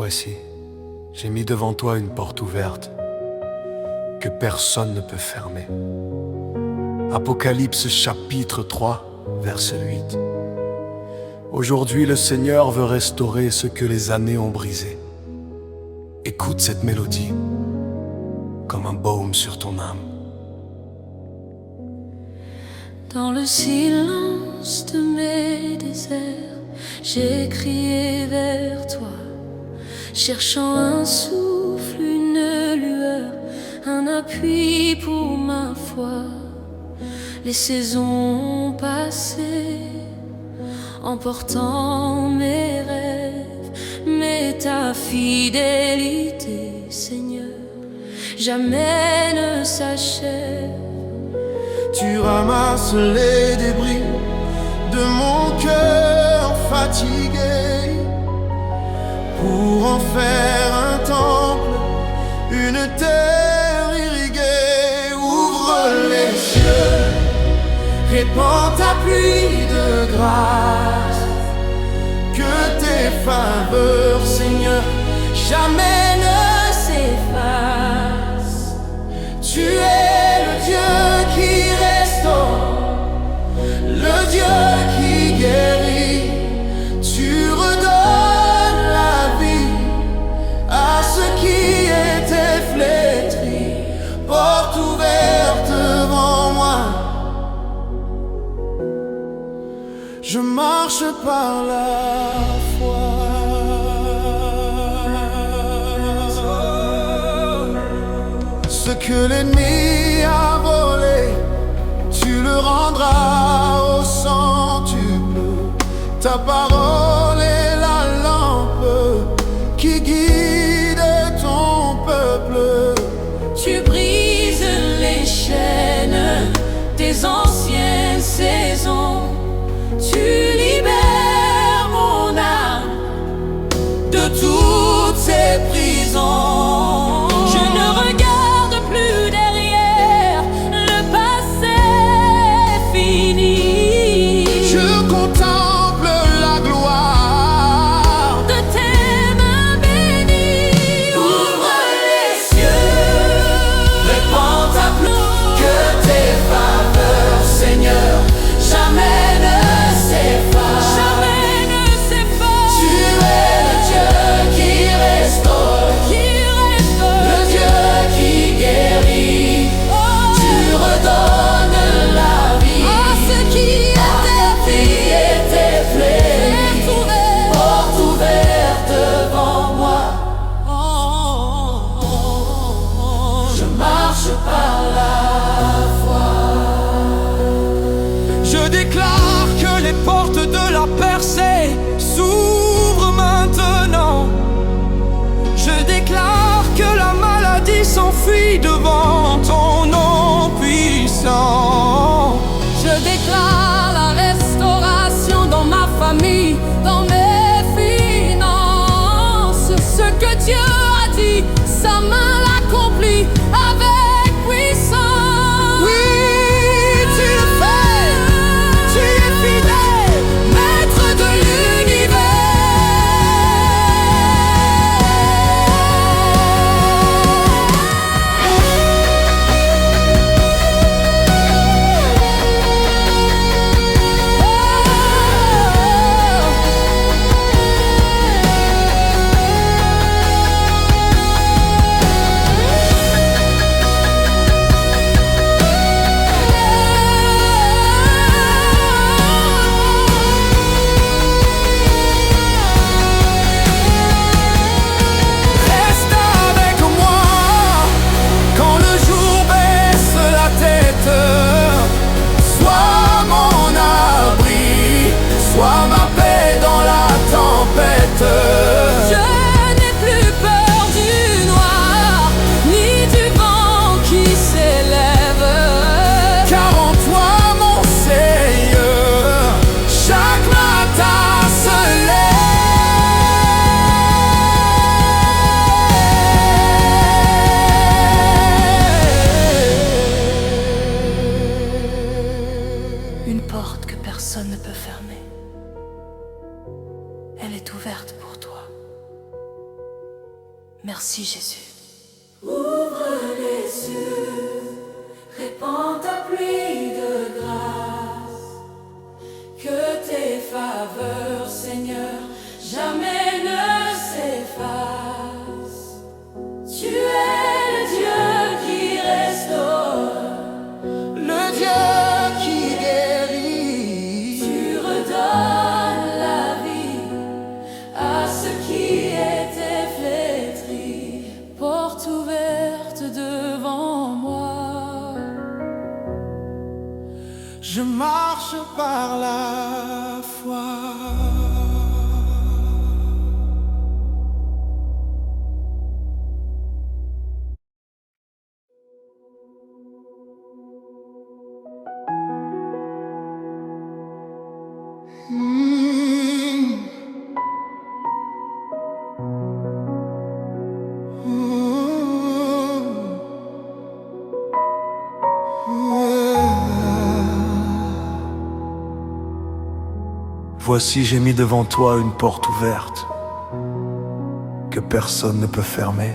Voici, j'ai mis devant toi une porte ouverte que personne ne peut fermer. Apocalypse chapitre 3, verset 8. Aujourd'hui, le Seigneur veut restaurer ce que les années ont brisé. Écoute cette mélodie comme un baume sur ton âme. Dans le silence de mes déserts, j'ai crié vers toi, cherchant un souffle, une lueur, un appui pour ma foi. Les saisons ont passé, emportant mes rêves, mais ta fidélité, Seigneur, jamais ne s'achève. Tu ramasses les débris de mon cœur fatigué pour en faire un temple, une terre irriguée. Ouvre les cieux, répands ta pluie de grâce, que tes faveurs, Seigneur, jamais ne s'effacent. Tu es le Dieu qui restaure, le Dieu qui guérit. Tu redonnes la vie à ce qui était flétri. Porte ouverte devant moi, je marche par la foi. Ce que l'ennemi a volé, tu le rendras au centuple. Ta parole est la lampe qui guide ton peuple. Tu brises les chaînes des anciennes saisons. Tu libères mon âme de toutes ces prisons. Je ne regarde plus derrière, le passé est fini. Je contemple la gloire De tes mains bénies. Ouvre les cieux, répands ta pluie, que tes faveurs, Seigneur, jamais ne s'effacent. jamais ne s'efface. Tu es le Dieu qui restaure, le Dieu qui guérit. Tu redonnes la vie À ce qui était flétri. Porte ouverte devant moi, je marche par la foi. Je déclare que les portes de la percée s'ouvrent maintenant. Je déclare que la maladie s'enfuit devant ton nom puissant. Je déclare la restauration dans ma famille, dans mes finances. Ce que Dieu a dit, sa main l'accomplit avec puissance. Merci Jésus. Ouvre les cieux, répands ta pluie de grâce, que tes faveurs, Seigneur, jamais ne s'effacent. Tu es le Dieu qui restaure, le Dieu qui guérit. tu redonnes la vie à ceux qui étaient flétris. Porte ouverte devant moi, Je marche par la foi. Voici, j'ai mis devant toi une porte ouverte que personne ne peut fermer.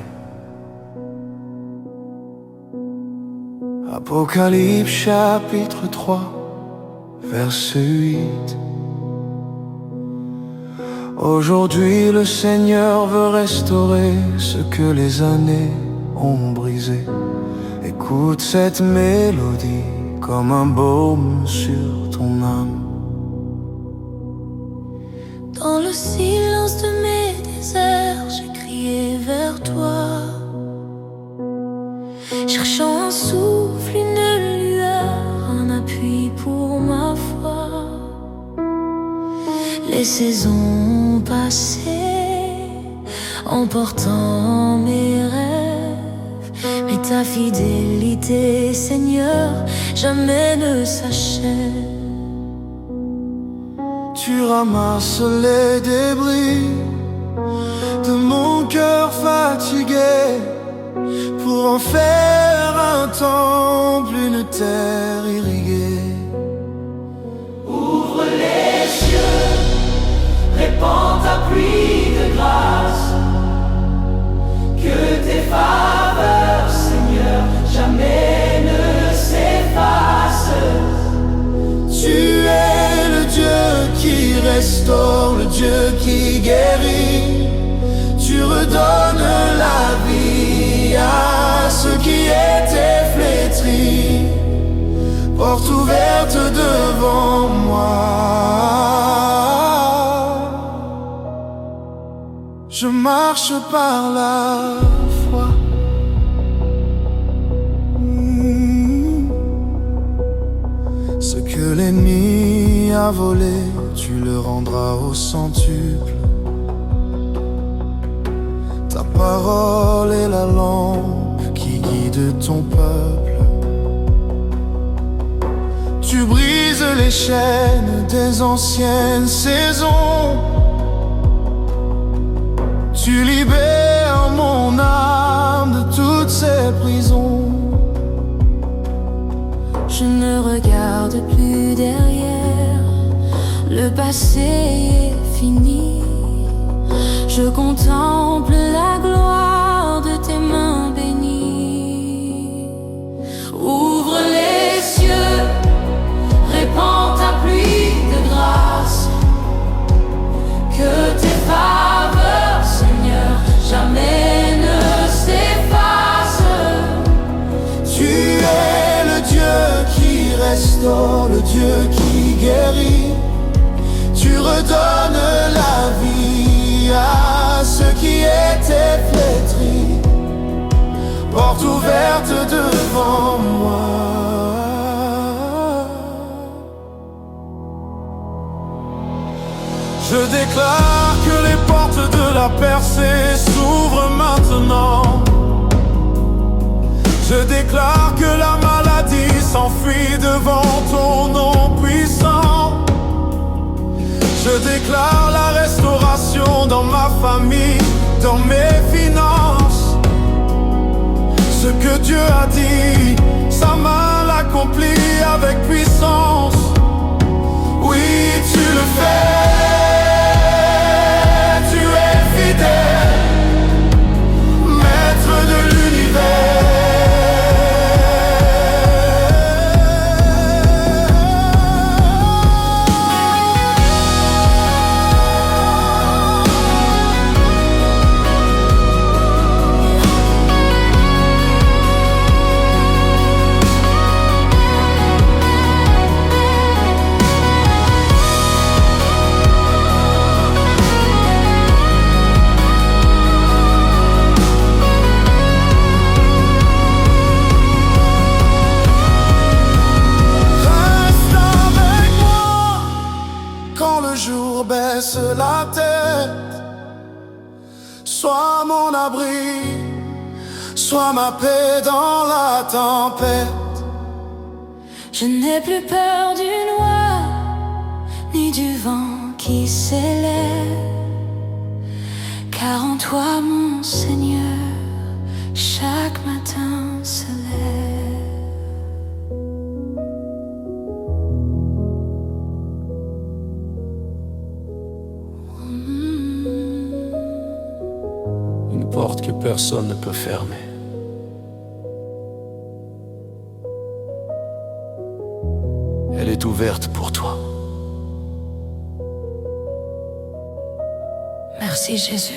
Apocalypse chapitre 3, verset 8. Aujourd'hui, le Seigneur veut restaurer ce que les années ont brisé. Écoute cette mélodie comme un baume sur ton âme. Dans le silence de mes déserts, j'ai crié vers toi, cherchant un souffle, une lueur, un appui pour ma foi. Les saisons passées, emportant mes rêves, mais ta fidélité, Seigneur, jamais ne s'achève. Tu ramasses les débris de mon cœur fatigué pour en faire un temple, une terre irriguée. ouvre les cieux, répands ta pluie de grâce, que tes faveurs, Seigneur, jamais ne s'effacent. Tu es le Dieu qui restaure, le Dieu qui guérit. Tu redonnes la vie à ceux qui étaient flétris. Porte ouverte devant moi, je marche par la foi. Ce que l'ennemi a volé, tu le rendras au centuple. Ta parole est la lampe qui guide ton peuple. Tu brises les chaînes des anciennes saisons. Tu libères mon âme de toutes ses prisons. Je ne regarde plus derrière, le passé est fini. Je contemple la gloire de tes mains bénies. Ouvre les cieux, répands ta pluie de grâce, que tes faveurs, Seigneur, jamais ne s'effacent. Tu es le Dieu qui restaure, le Dieu qui guérit. Tu redonnes la vie à ceux qui étaient flétris. Porte ouverte devant moi, je déclare que les portes de la percée s'ouvrent maintenant. Je déclare que la maladie s'enfuit devant ton nom puissant. Je déclare la restauration dans ma famille, dans mes finances. Ce que Dieu a dit, sa main l'accomplit avec puissance. Oui, tu le fais, tu es fidèle. abri, sois ma paix dans la tempête. Je n'ai plus peur du noir, ni du vent qui s'élève, car en toi, mon Seigneur, chaque matin se lève. Une porte que personne ne peut fermer. Elle est ouverte pour toi. Merci Jésus.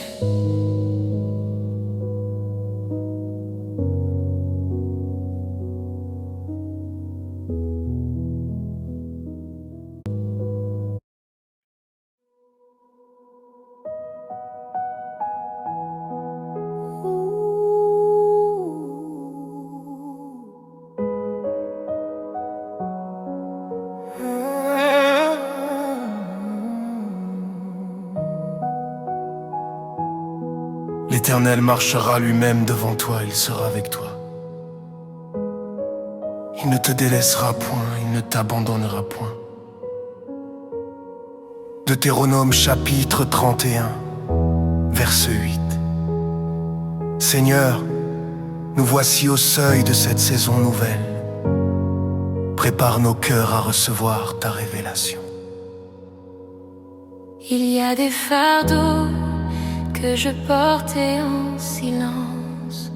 L'Éternel marchera lui-même devant toi, il sera avec toi. Il ne te délaissera point, il ne t'abandonnera point. Deutéronome chapitre 31, verset 8. Seigneur, nous voici au seuil de cette saison nouvelle. Prépare nos cœurs à recevoir ta révélation. Il y a des fardeaux que je portais en silence,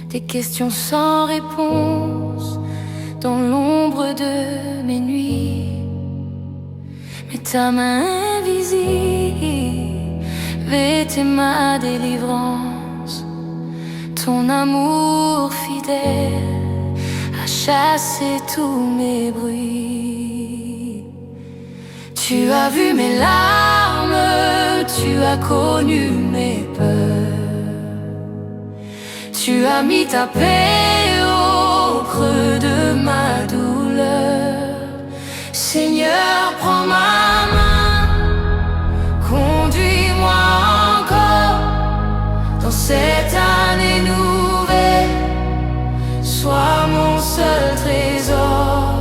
des questions sans réponse dans l'ombre de mes nuits. Mais ta main invisible vêtait ma délivrance. Ton amour fidèle a chassé tous mes bruits. Tu as vu mes larmes, tu as connu mes peurs. Tu as mis ta paix au creux de ma douleur. Seigneur, prends ma main, conduis-moi encore dans cette année nouvelle. Sois mon seul trésor,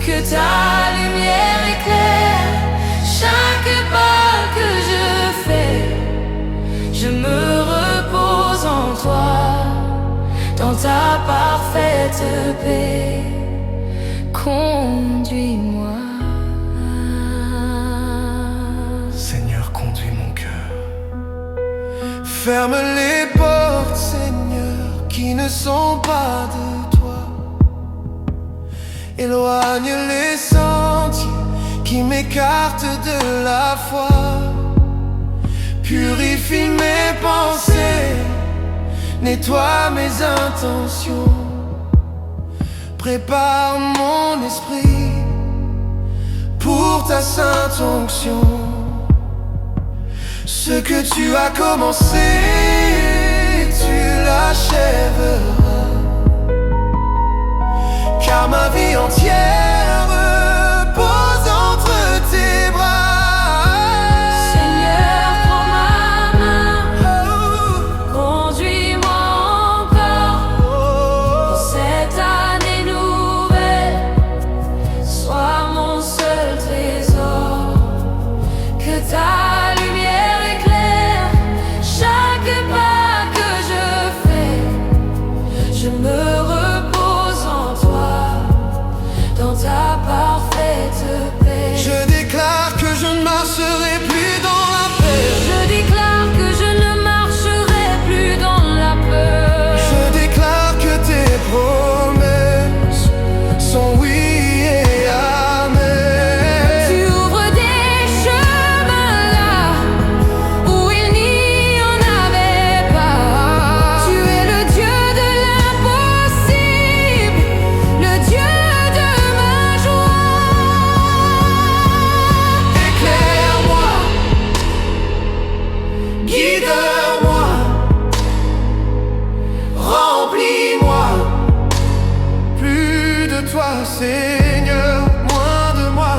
que ta lumière éclaire chaque pas que je fais. Je me repose en toi, dans ta parfaite paix. Conduis-moi. Seigneur, conduis mon cœur. Ferme les portes, Seigneur, qui ne sont pas de toi. Éloigne les sentiers qui m'écartent de la foi. Purifie mes pensées, nettoie mes intentions. Prépare mon esprit pour ta sainte onction. Ce que tu as commencé, tu l'achèveras. Car ma vie entière repose entre tes bras. Seigneur, prends ma main, conduis-moi encore dans cette année nouvelle. Sois mon seul trésor, que ta lumière éclaire chaque pas que je fais. Je me repose en toi, dans ta parfaite paix. Je déclare que je ne marcherai plus dans la paix. Je déclare que je ne marcherai plus dans la peur. Je déclare que tes promesses sont oui et amen. Tu ouvres des chemins là où il n'y en avait pas. Tu es le Dieu de l'impossible, le Dieu de ma joie. Éclaire-moi, guide-moi, remplis-moi. Plus de toi, Seigneur, moins de moi.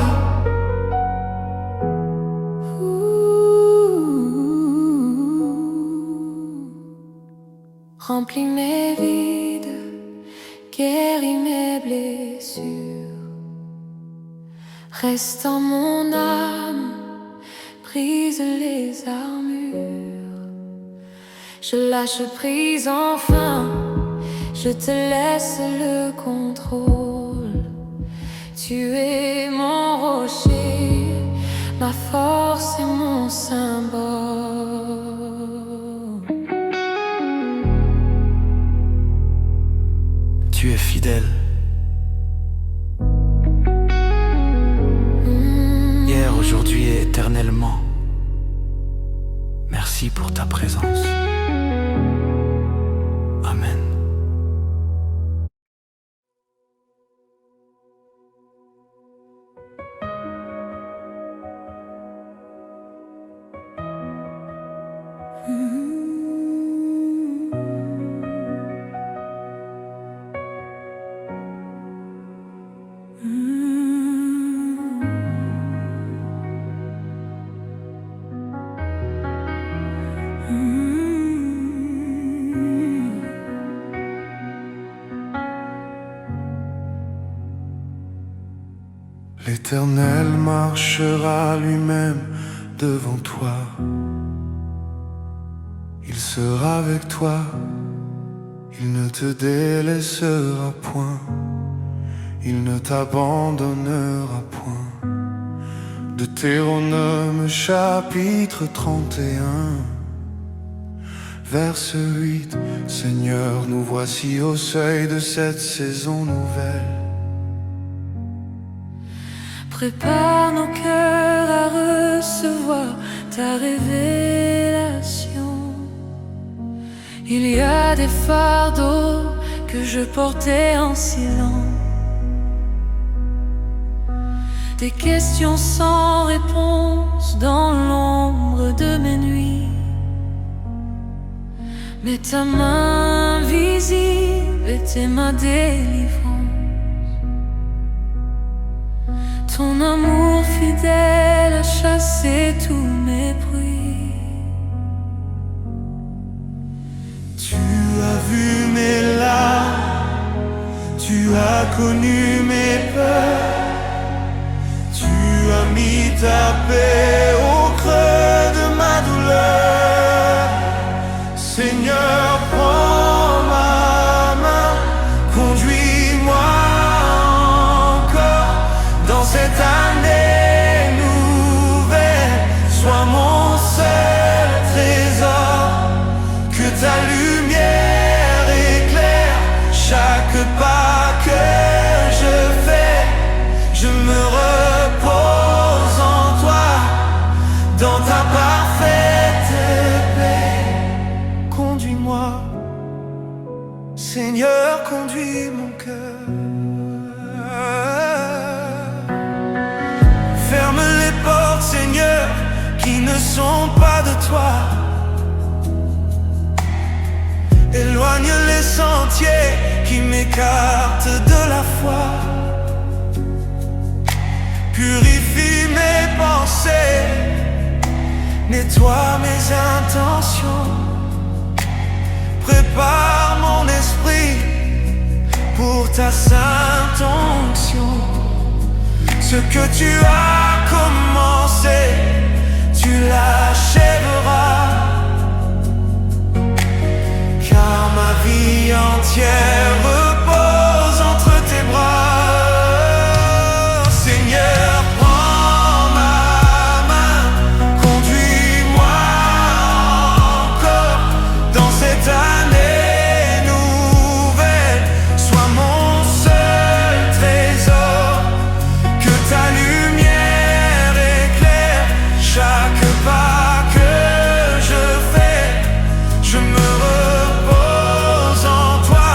remplis mes vides, guéris mes blessures. Reste en mon âme, brise les armures. Je lâche prise enfin, je te laisse le contrôle. Tu es mon rocher, ma force et mon symbole. Tu es fidèle. Hier, aujourd'hui et éternellement. Merci pour ta présence. Amen. L'Éternel marchera lui-même devant toi. Il sera avec toi, il ne te délaissera point, il ne t'abandonnera point. Deutéronome chapitre 31, verset 8. Seigneur, nous voici au seuil de cette saison nouvelle. Prépare nos cœurs à recevoir ta révélation. Il y a des fardeaux que je portais en silence, des questions sans réponse dans l'ombre de mes nuits. Mais ta main visible était ma délivrance. Ton amour fidèle a chassé tous mes bruits. Tu as vu mes larmes, tu as connu mes peurs. Tu as mis ta paix au creux de ma douleur. Seigneur, prends ma main, conduis-moi encore dans cette année nouvelle. Sois mon seul trésor, que ta lumière éclaire chaque pas que je fais. Je me repose en toi, dans ta parfaite paix. Conduis-moi, Seigneur, conduis mon cœur. Ferme les portes, Seigneur, qui ne sont pas de toi. Éloigne les sentiers qui m'écartent de la foi. Purifie mes pensées, nettoie mes intentions. Prépare mon esprit pour ta sainte onction. Ce que tu as commencé, tu l'achèveras. Car ma vie entière repose entre tes bras. Seigneur, prends ma main, conduis-moi encore dans cette année nouvelle. Sois mon seul trésor, que ta lumière éclaire chaque pas que je fais. Je me repose en toi,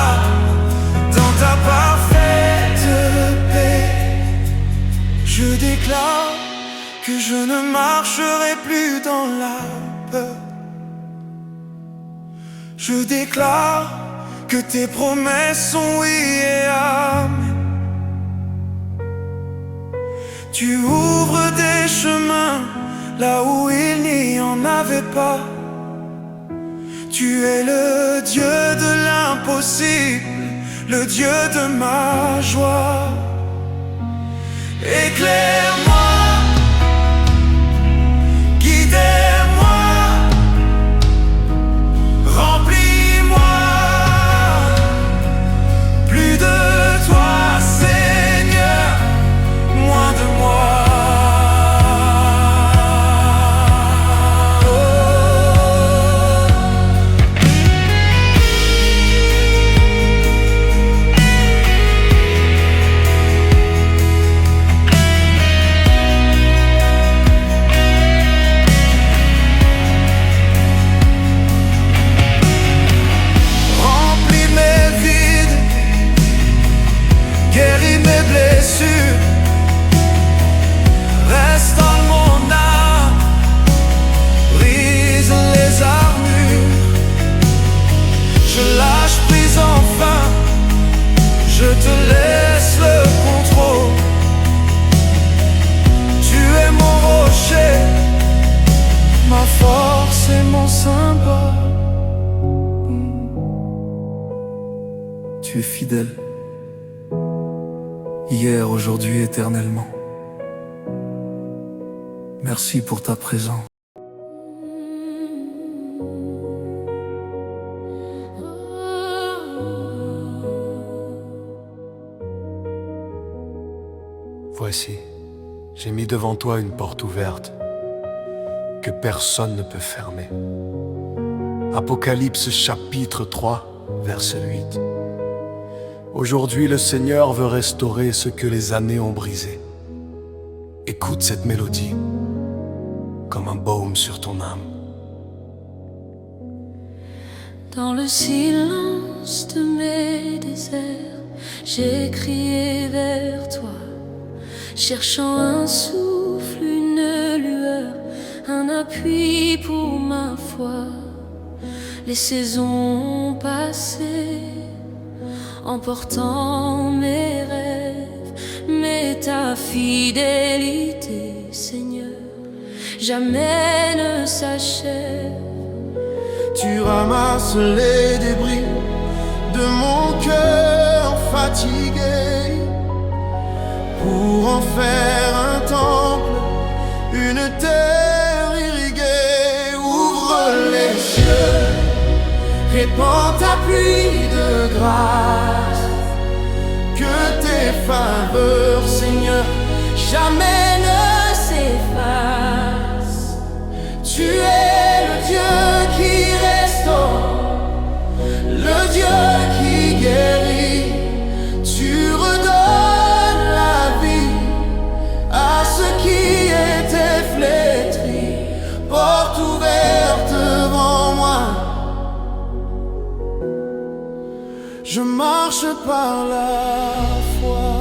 dans ta parfaite paix. Je déclare que je ne marcherai plus dans la peur. Je déclare que tes promesses sont oui et amen. Tu ouvres des chemins là où il n'y en avait pas. Tu es le Dieu de la l'impossible, le Dieu de ma joie. Éclaire-moi, guide-moi, remplis-moi. Plus de toi, Seigneur, moins de moi. Guéris mes blessures, restaure mon âme, brise les armures. Je lâche prise enfin, je te laisse le contrôle. Tu es mon rocher, ma force et mon symbole. Tu es fidèle, hier, aujourd'hui, éternellement. Merci pour ta présence. Voici, j'ai mis devant toi une porte ouverte que personne ne peut fermer. Apocalypse chapitre 3, verset 8. Aujourd'hui, le Seigneur veut restaurer ce que les années ont brisé. Écoute cette mélodie comme un baume sur ton âme. Dans le silence de mes déserts, j'ai crié vers toi, cherchant un souffle, une lueur, un appui pour ma foi. Les saisons ont passé, emportant mes rêves, mais ta fidélité, Seigneur, jamais ne s'achève. Tu ramasses les débris de mon cœur fatigué pour en faire un temple, une terre irriguée. Ouvre les cieux, répands ta pluie de grâce, que tes faveurs, Seigneur, jamais ne s'effacent. Tu es le Dieu qui restaure, le Dieu qui guérit. Tu redonnes la vie à ceux qui étaient flétris. Porte ouverte devant moi, je marche par la foi.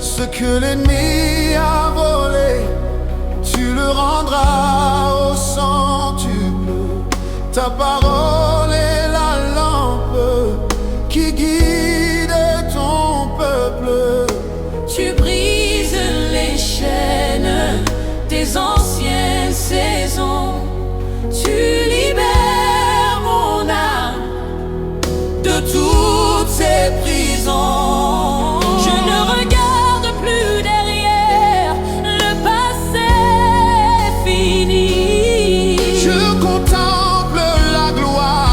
Ce que l'ennemi a volé, tu le rendras au centuple. Ta parole est la lampe qui guide ton peuple. Tu brises les chaînes des anciennes saisons. Tu libères mon âme de toutes ces prisons. Je ne regarde plus derrière, le passé est fini. Je contemple la gloire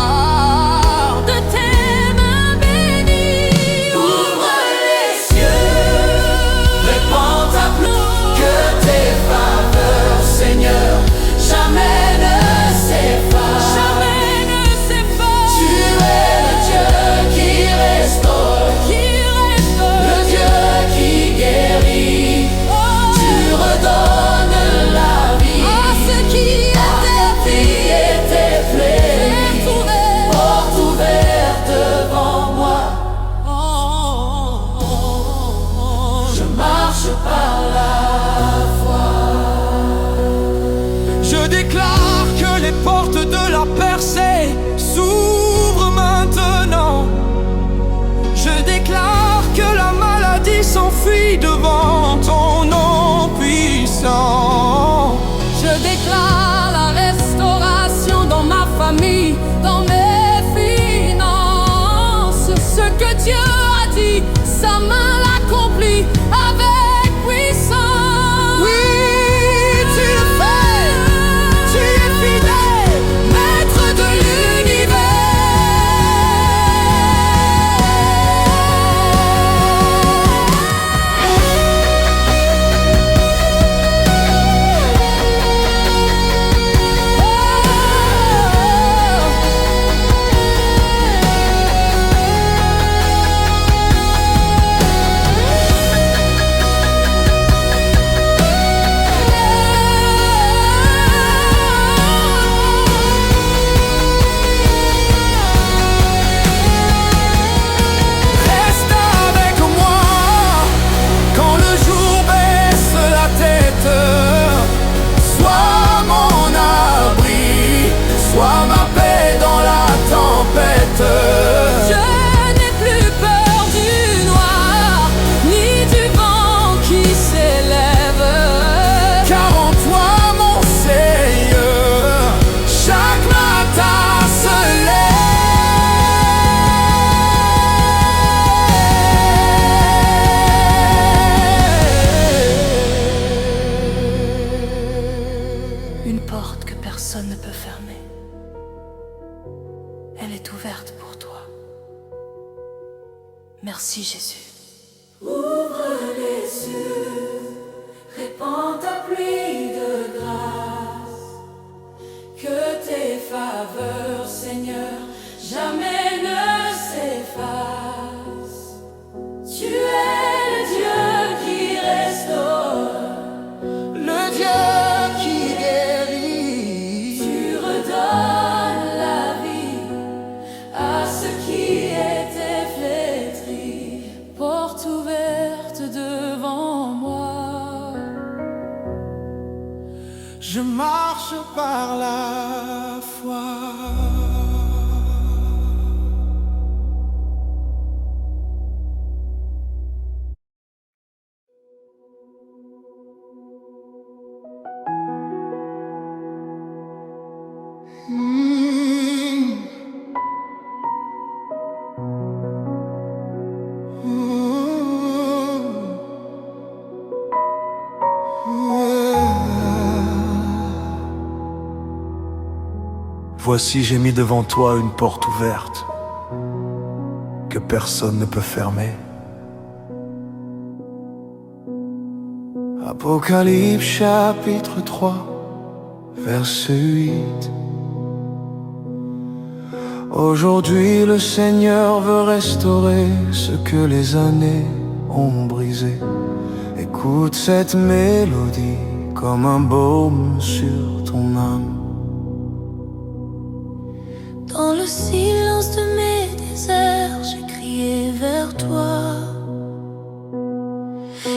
Dieu a dit, sa main l'accomplit avec puissance. Oui, tu le fais, tu es fidèle, Maître de l'univers. reste avec moi quand le jour baisse la tête. Sois mon abri, sois ma paix dans la tempête. Je n'ai plus peur du noir, ni du vent qui s'élève. Car en toi, mon Seigneur, chaque matin se lève. Une porte que personne ne peut fermer. Elle est ouverte pour toi. Merci Jésus. Ouvre les cieux, répands ta pluie de grâce. Que tes faveurs, Seigneur, jamais ne s'effacent. Tu es le Dieu qui restaure, Le Dieu qui guérit. tu redonnes la vie à ceux qui étaient flétris. Porte ouverte devant moi. Je marche par la foi. Voici, j'ai mis devant toi une porte ouverte que personne ne peut fermer. Apocalypse chapitre 3, verset 8. Aujourd'hui le Seigneur veut restaurer ce que les années ont brisé. Écoute cette mélodie comme un baume sur ton âme. Dans le silence de mes déserts, j'ai crié vers toi,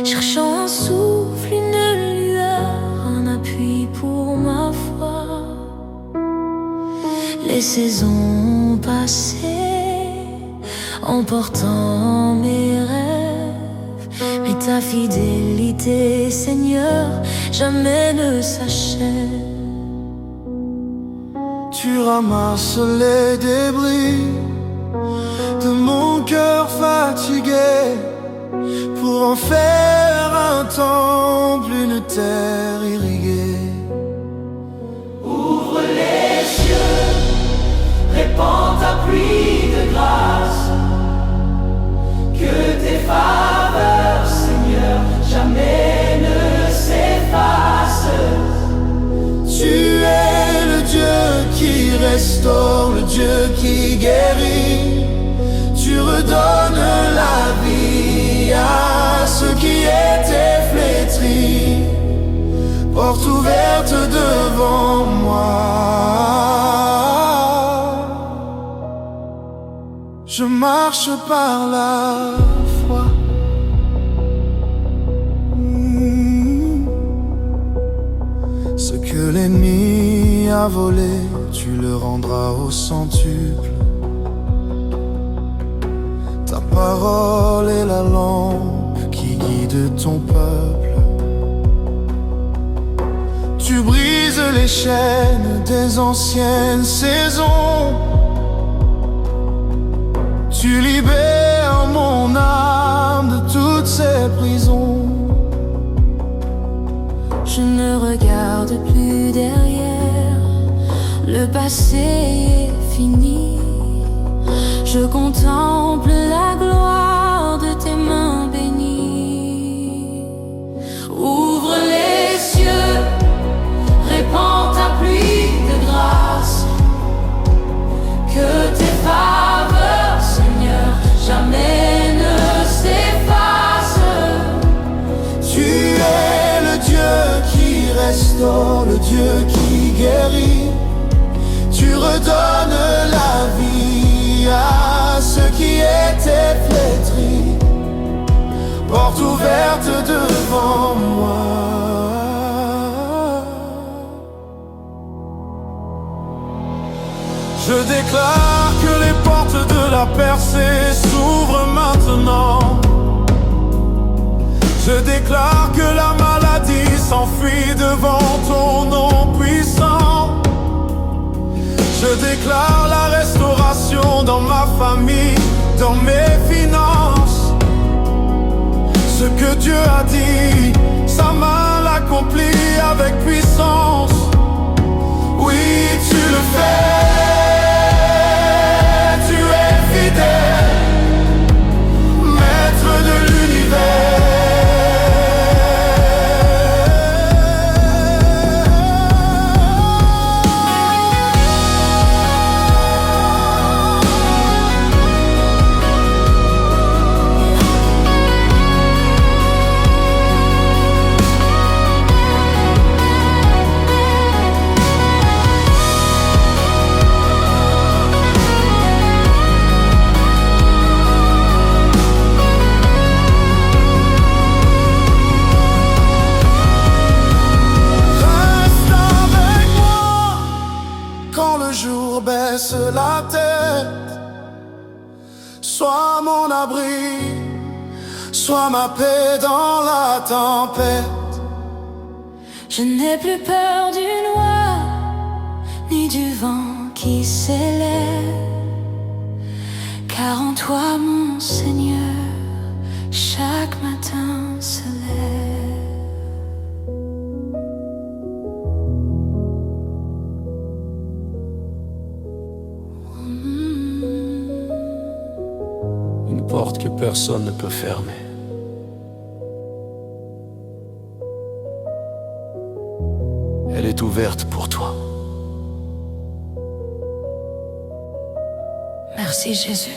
cherchant un souffle, une lueur, un appui pour ma foi. Les saisons passées, emportant mes rêves, mais ta fidélité, Seigneur, jamais ne s'achève. Tu ramasses les débris de mon cœur fatigué pour en faire un temple, une terre irriguée. Ouvre les cieux, répands ta pluie de grâce. Que tes faveurs, Seigneur, jamais ne s'effacent. Tu es le Dieu qui restaure, le Dieu qui guérit. Tu redonnes la vie à ceux qui étaient flétris. Porte ouverte devant moi. Je marche par la foi. Ce que l'ennemi a volé, tu le rendras au centuple. Ta parole est la lampe qui guide ton peuple. Tu brises les chaînes des anciennes saisons. Tu libères Le passé est fini. Je contemple la gloire de tes mains bénies. Ouvre les cieux, répands ta pluie de grâce. Que tes faveurs, Seigneur, jamais ne s'effacent. Tu es le Dieu qui restaure, le Dieu qui guérit. Tu redonnes la vie à ceux qui étaient flétris. Porte ouverte devant moi. Je déclare que les portes de la percée s'ouvrent maintenant. Je déclare que la maladie s'enfuit devant ton nom puissant. Je déclare la restauration dans ma famille, dans mes finances. Ce que Dieu a dit, sa main l'accomplit avec puissance. Oui, tu le fais. Tu es fidèle, maître de l'univers. Baisse la tête, sois mon abri, sois ma paix dans la tempête. Je n'ai plus peur du noir, ni du vent qui s'élève, car en toi, mon Seigneur, chaque matin se lève. Une porte que personne ne peut fermer. Elle est ouverte pour toi. Merci Jésus.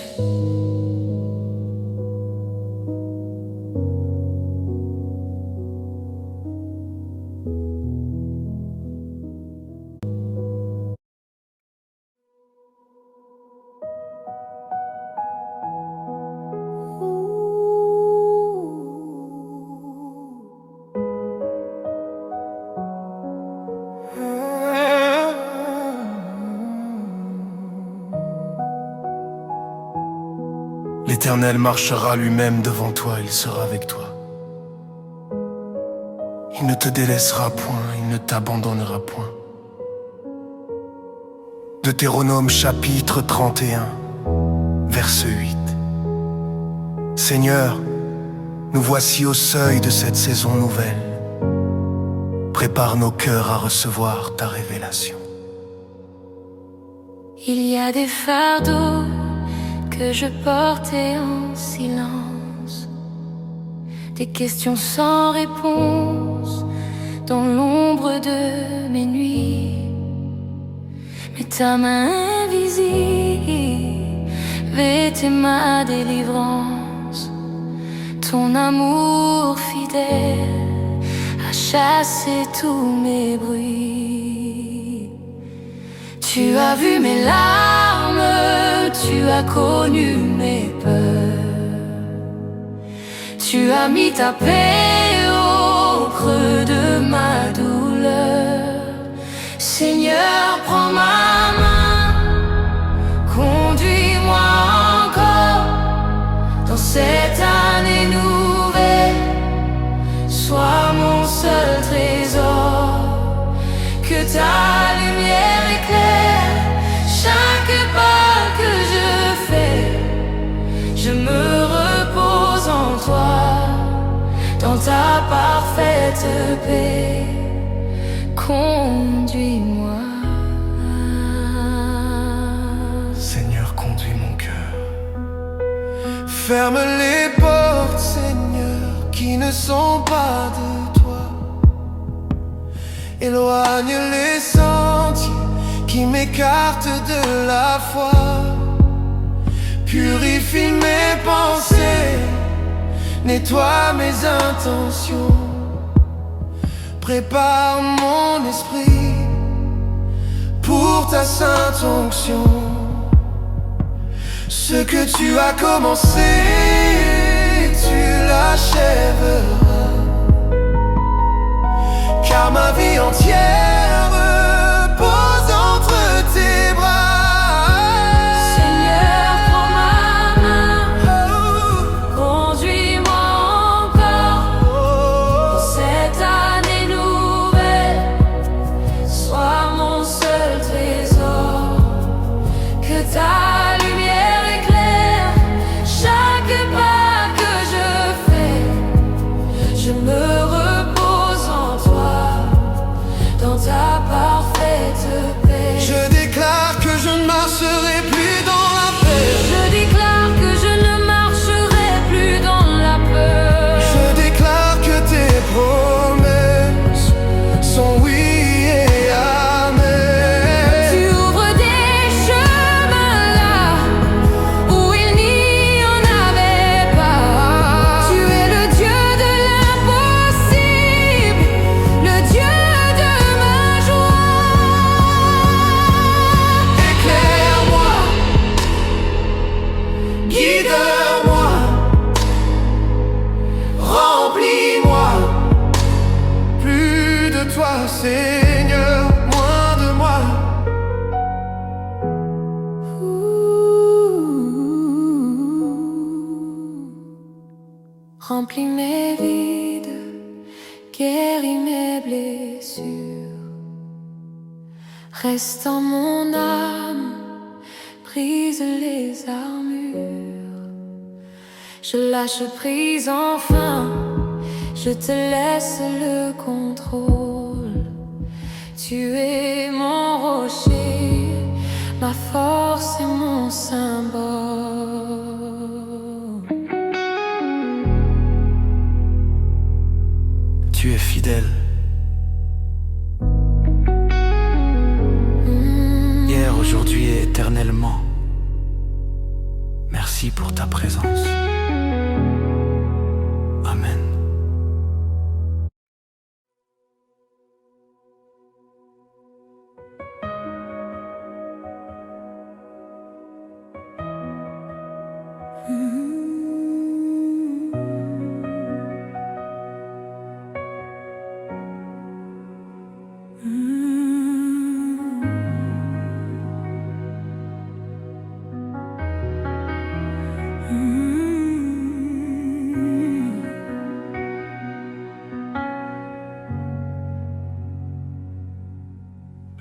L'Éternel marchera lui-même devant toi, il sera avec toi. Il ne te délaissera point, il ne t'abandonnera point. Deutéronome chapitre 31, verset 8. Seigneur, nous voici au seuil de cette saison nouvelle. Prépare nos cœurs à recevoir ta révélation. Il y a des fardeaux que je portais en silence, des questions sans réponse dans l'ombre de mes nuits. Mais ta main invisible vêtait ma délivrance. Ton amour fidèle a chassé tous mes bruits. Tu as vu mes larmes, tu as connu mes peurs. Tu as mis ta paix au creux de ma douleur. Seigneur, prends ma main, conduis-moi encore dans cette année nouvelle. Sois mon seul trésor, que ta lumière éclaire chaque pas que je fais. Je me repose en toi, dans ta parfaite paix. Conduis-moi. Ferme les portes, Seigneur, qui ne sont pas de toi. Éloigne les sentiers qui m'écartent de la foi. Purifie mes pensées, nettoie mes intentions. Prépare mon esprit pour ta sainte onction. Ce que tu as commencé, tu l'achèveras. Car ma vie entière repose entre tes bras. Seigneur, prends ma main, conduis-moi encore dans cette année nouvelle. Sois mon seul trésor, que ta lumière éclaire chaque pas que je fais. Je me repose en toi, dans ta parfaite paix. Je déclare que je ne marcherai plus dans la paix. Je déclare que je ne marcherai plus dans la peur. Je déclare que tes promesses sont oui et amen. Tu ouvres des chemins là où il n'y en avait pas. Tu es le Dieu de l'impossible, le Dieu de ma joie. Éclaire-moi, guide-moi, remplis-moi. Plus de toi, Seigneur, moins de moi. Remplis mes vides, guéris mes blessures. Reste en mon âme, brise les armures. Je lâche prise enfin, je te laisse le contrôle. Tu es mon rocher, ma force et mon symbole. Tu es fidèle. Hier, aujourd'hui et éternellement. Merci pour ta présence. Amen.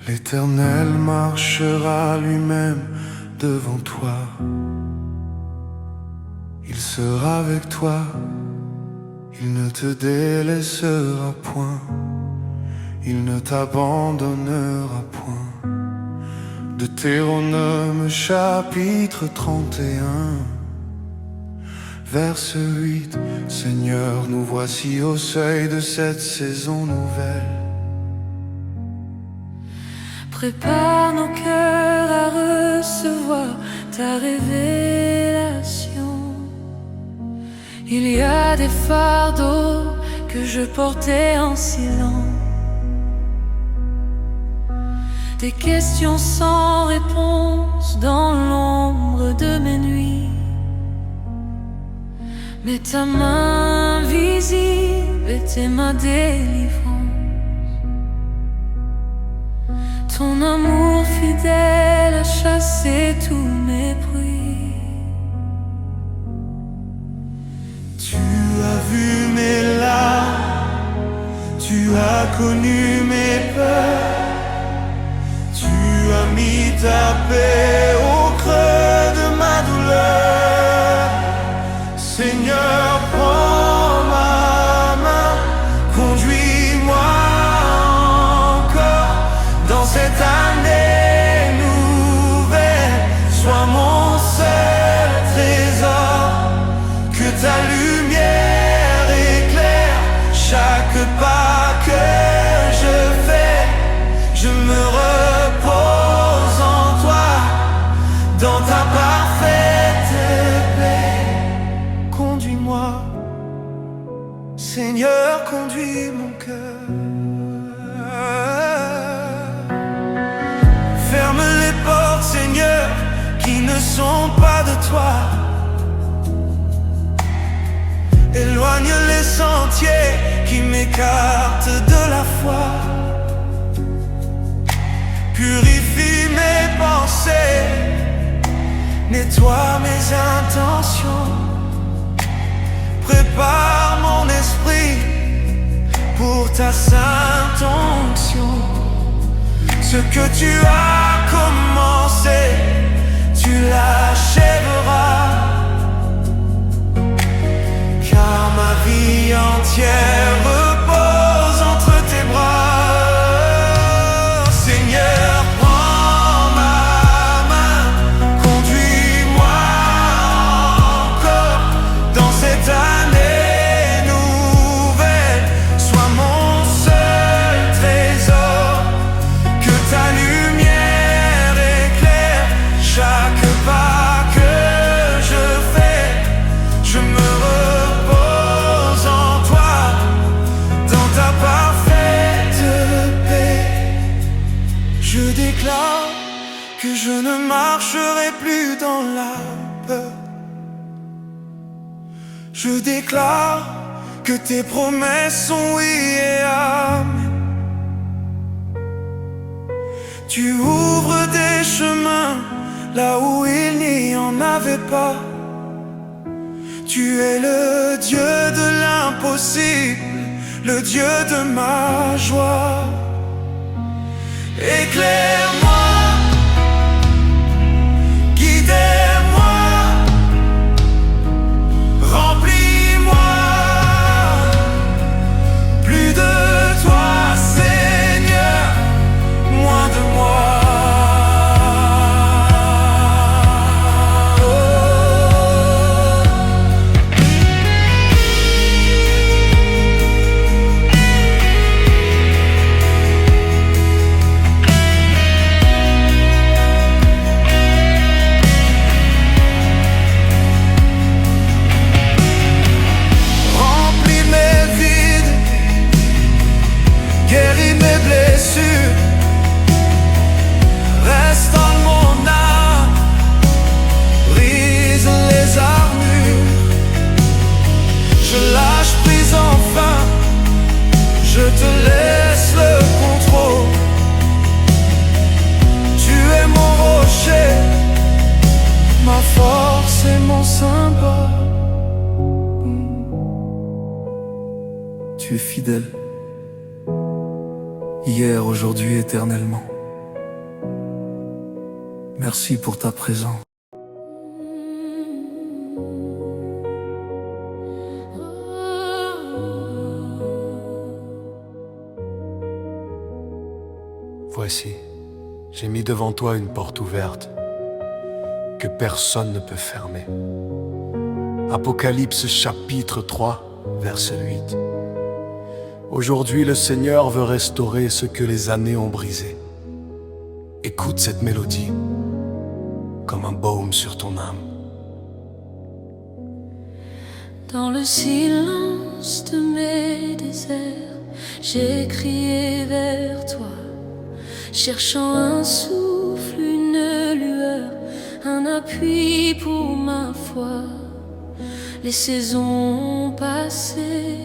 L'Éternel marchera lui-même devant toi. Il sera avec toi, il ne te délaissera point, il ne t'abandonnera point. Deutéronome chapitre 31, verset 8. Seigneur, nous voici au seuil de cette saison nouvelle. Prépare nos cœurs à recevoir ta révélation. Il y a des fardeaux que je portais en silence, des questions sans réponse dans l'ombre de mes nuits. Mais ta main visible était ma délivrance. Ton amour fidèle a chassé tout mépris. Tu as vu mes larmes, tu as connu mes peurs. Tu as mis ta paix au creux de ma douleur. Seigneur, prends ma main, conduis-moi encore dans cette année nouvelle. Sois mon seul trésor, dans ta parfaite paix. Conduis-moi, Seigneur, conduis mon cœur. Ferme les portes, Seigneur, qui ne sont pas de toi. Éloigne les sentiers qui m'écartent de la foi. Purifie mes pensées, nettoie mes intentions. Prépare mon esprit pour ta sainte onction. Ce que tu as commencé, tu l'achèveras. Car ma vie entière repose entre tes bras. Seigneur, prends ma main, conduis-moi encore dans cette année nouvelle. Sois mon seul trésor, que ta lumière éclaire chaque pas que je fais. Je me repose en toi, dans ta parfaite paix. Je déclare que je ne marcherai plus dans la peur. Je déclare que tes promesses sont oui et amen. Tu ouvres des chemins là où il n'y en avait pas. Tu es le Dieu de l'impossible, le Dieu de ma joie. Éclaire-moi, guidez-moi, remplis-moi. Plus de toi, Seigneur, moins de moi. Guéris mes blessures, restaure mon âme, brise les armures. Je lâche prise enfin, je te laisse le contrôle. Tu es mon rocher, ma force et mon symbole. Tu es fidèle, hier, aujourd'hui, éternellement. Merci pour ta présence. Voici, j'ai mis devant toi une porte ouverte que personne ne peut fermer. Apocalypse chapitre 3, verset 8. Aujourd'hui, le Seigneur veut restaurer ce que les années ont brisé. Écoute cette mélodie comme un baume sur ton âme. Dans le silence de mes déserts, j'ai crié vers toi, cherchant un souffle, une lueur, un appui pour ma foi. Les saisons ont passé,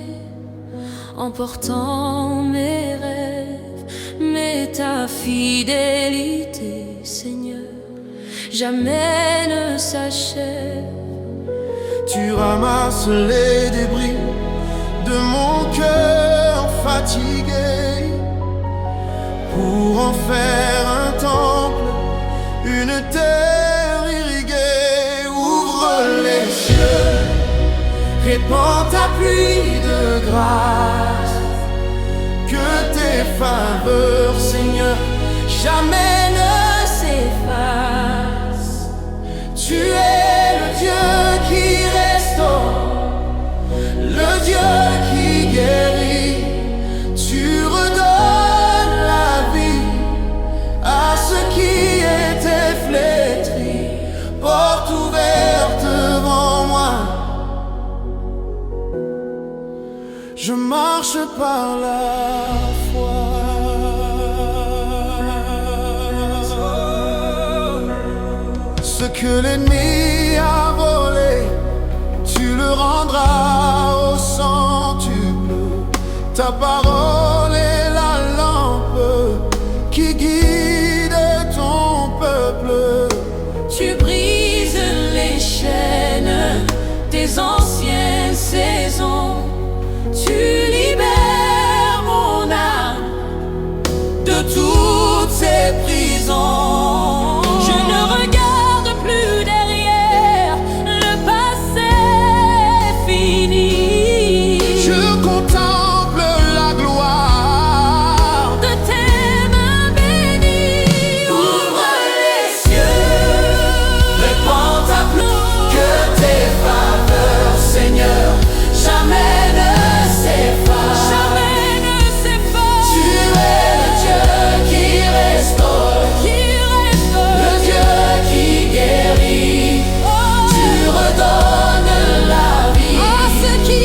emportant mes rêves, mais ta fidélité, Seigneur, jamais ne s'achève. Tu ramasses les débris de mon cœur fatigué pour en faire un temple, une terre irriguée. Ouvre les cieux, répands ta pluie de grâce, que tes faveurs, Seigneur, jamais ne s'effacent. Tu es le Dieu qui restaure, le Dieu qui guérit. Tu redonnes la vie à ceux qui étaient flétris. que l'ennemi a volé, tu le rendras au centuple. Ta parole est la lampe qui guide ton peuple. Tu brises les chaînes des anciennes saisons. Tu libères mon âme de toutes ces prisons. Je ne regarde plus derrière, le passé est fini. Je contemple la gloire De tes mains bénies, ouvre les cieux, répands ta pluie, que tes faveurs, Seigneur, jamais ne s'effacent. Jamais ne s'effacent. Tu es le Dieu qui restaure, le Dieu qui guérit. Tu redonnes la vie À ceux qui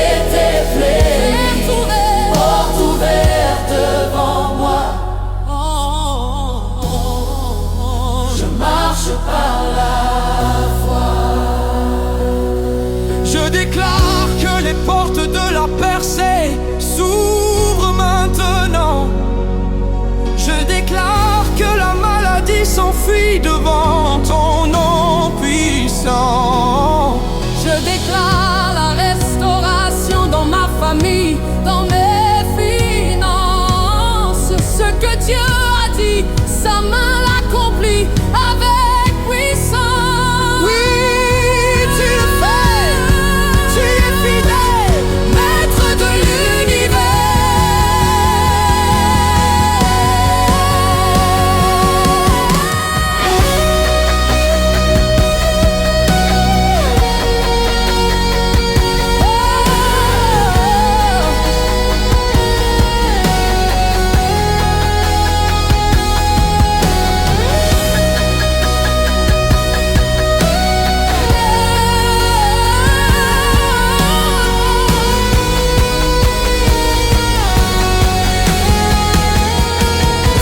étaient flétris. Porte ouverte devant moi. Je marche par la foi. Je déclare que les portes de la percée s'ouvrent maintenant. Je déclare que la maladie s'enfuit devant ton nom puissant. Je déclare la restauration dans ma famille, dans mes finances. Ce que Dieu a dit, sa main l'accomplit avec puissance. Oui, tu le fais, tu es fidèle, Maître de l'univers.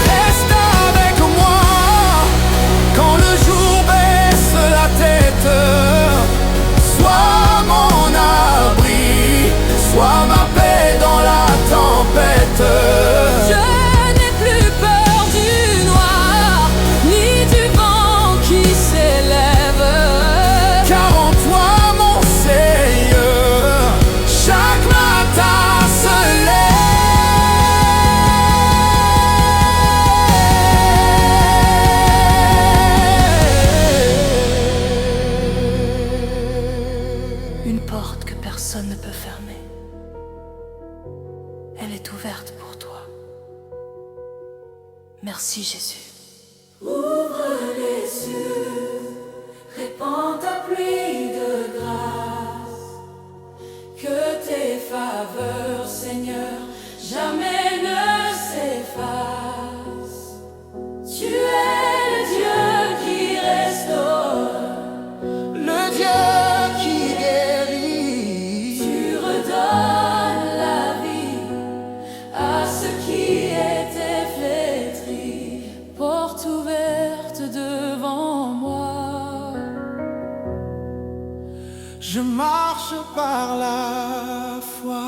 reste avec moi quand le jour baisse la tête. Sois mon abri, sois ma paix dans la tempête. Je n'ai plus peur du noir, ni du vent qui s'élève. Car en toi, mon Seigneur, chaque matin se lève. Une porte que personne ne peut fermer. Elle est ouverte pour toi. Merci Jésus. Ouvre les cieux, répands ta pluie de grâce. Que tes faveurs, Seigneur, jamais ne s'effacent. Tu es le Dieu qui restaure, Le Dieu qui guérit. tu redonnes la vie à ceux qui étaient flétris. Porte ouverte devant moi. Je marche par la foi.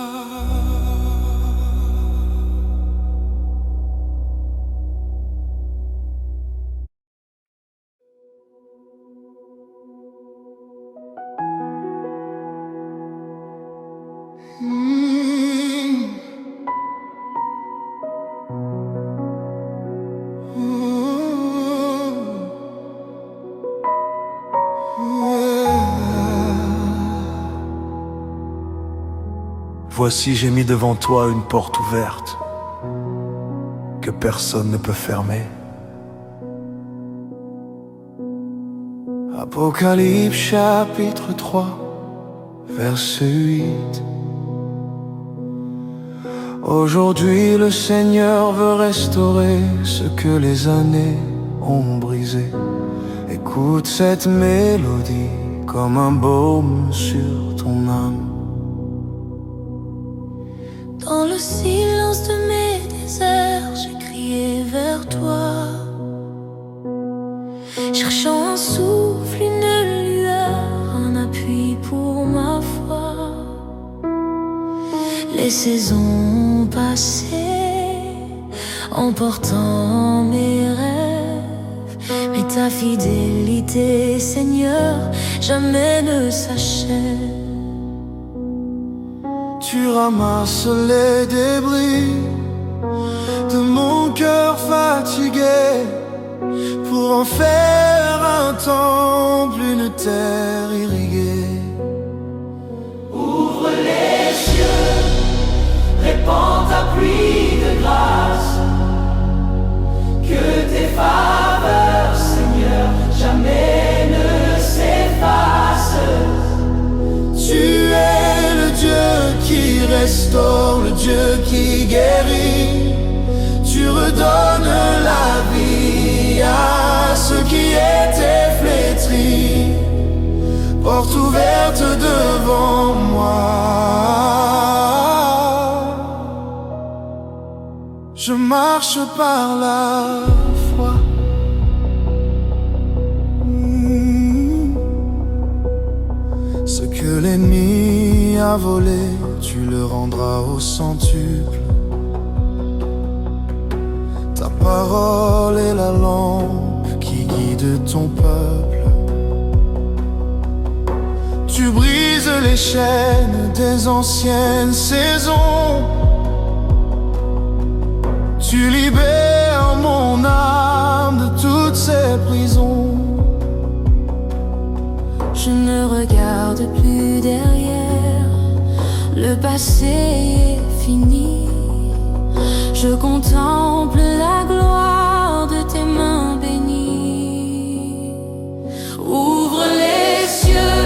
Voici, j'ai mis devant toi une porte ouverte que personne ne peut fermer. Apocalypse chapitre 3, verset 8. Aujourd'hui le Seigneur veut restaurer ce que les années ont brisé. Écoute cette mélodie comme un baume sur ton âme. Dans le silence de mes déserts, j'ai crié vers toi, cherchant les saisons passées, emportant mes rêves. Mais ta fidélité, Seigneur, jamais ne s'achève. Tu ramasses les débris de mon cœur fatigué pour en faire un temple, une terre irriguée. Ouvre les cieux, répands ta pluie de grâce, que tes faveurs, Seigneur, jamais ne s'effacent. Tu es le Dieu qui restaure, le Dieu qui guérit. Tu redonnes la vie à ceux qui étaient flétris. Porte ouverte devant moi. Je marche par la foi. Ce que l'ennemi a volé, tu le rendras au centuple. Ta parole est la lampe qui guide ton peuple. Tu brises les chaînes des anciennes saisons. Tu libères mon âme de toutes ses prisons. Je ne regarde plus derrière, le passé est fini. Je contemple la gloire de tes mains bénies. Ouvre les cieux,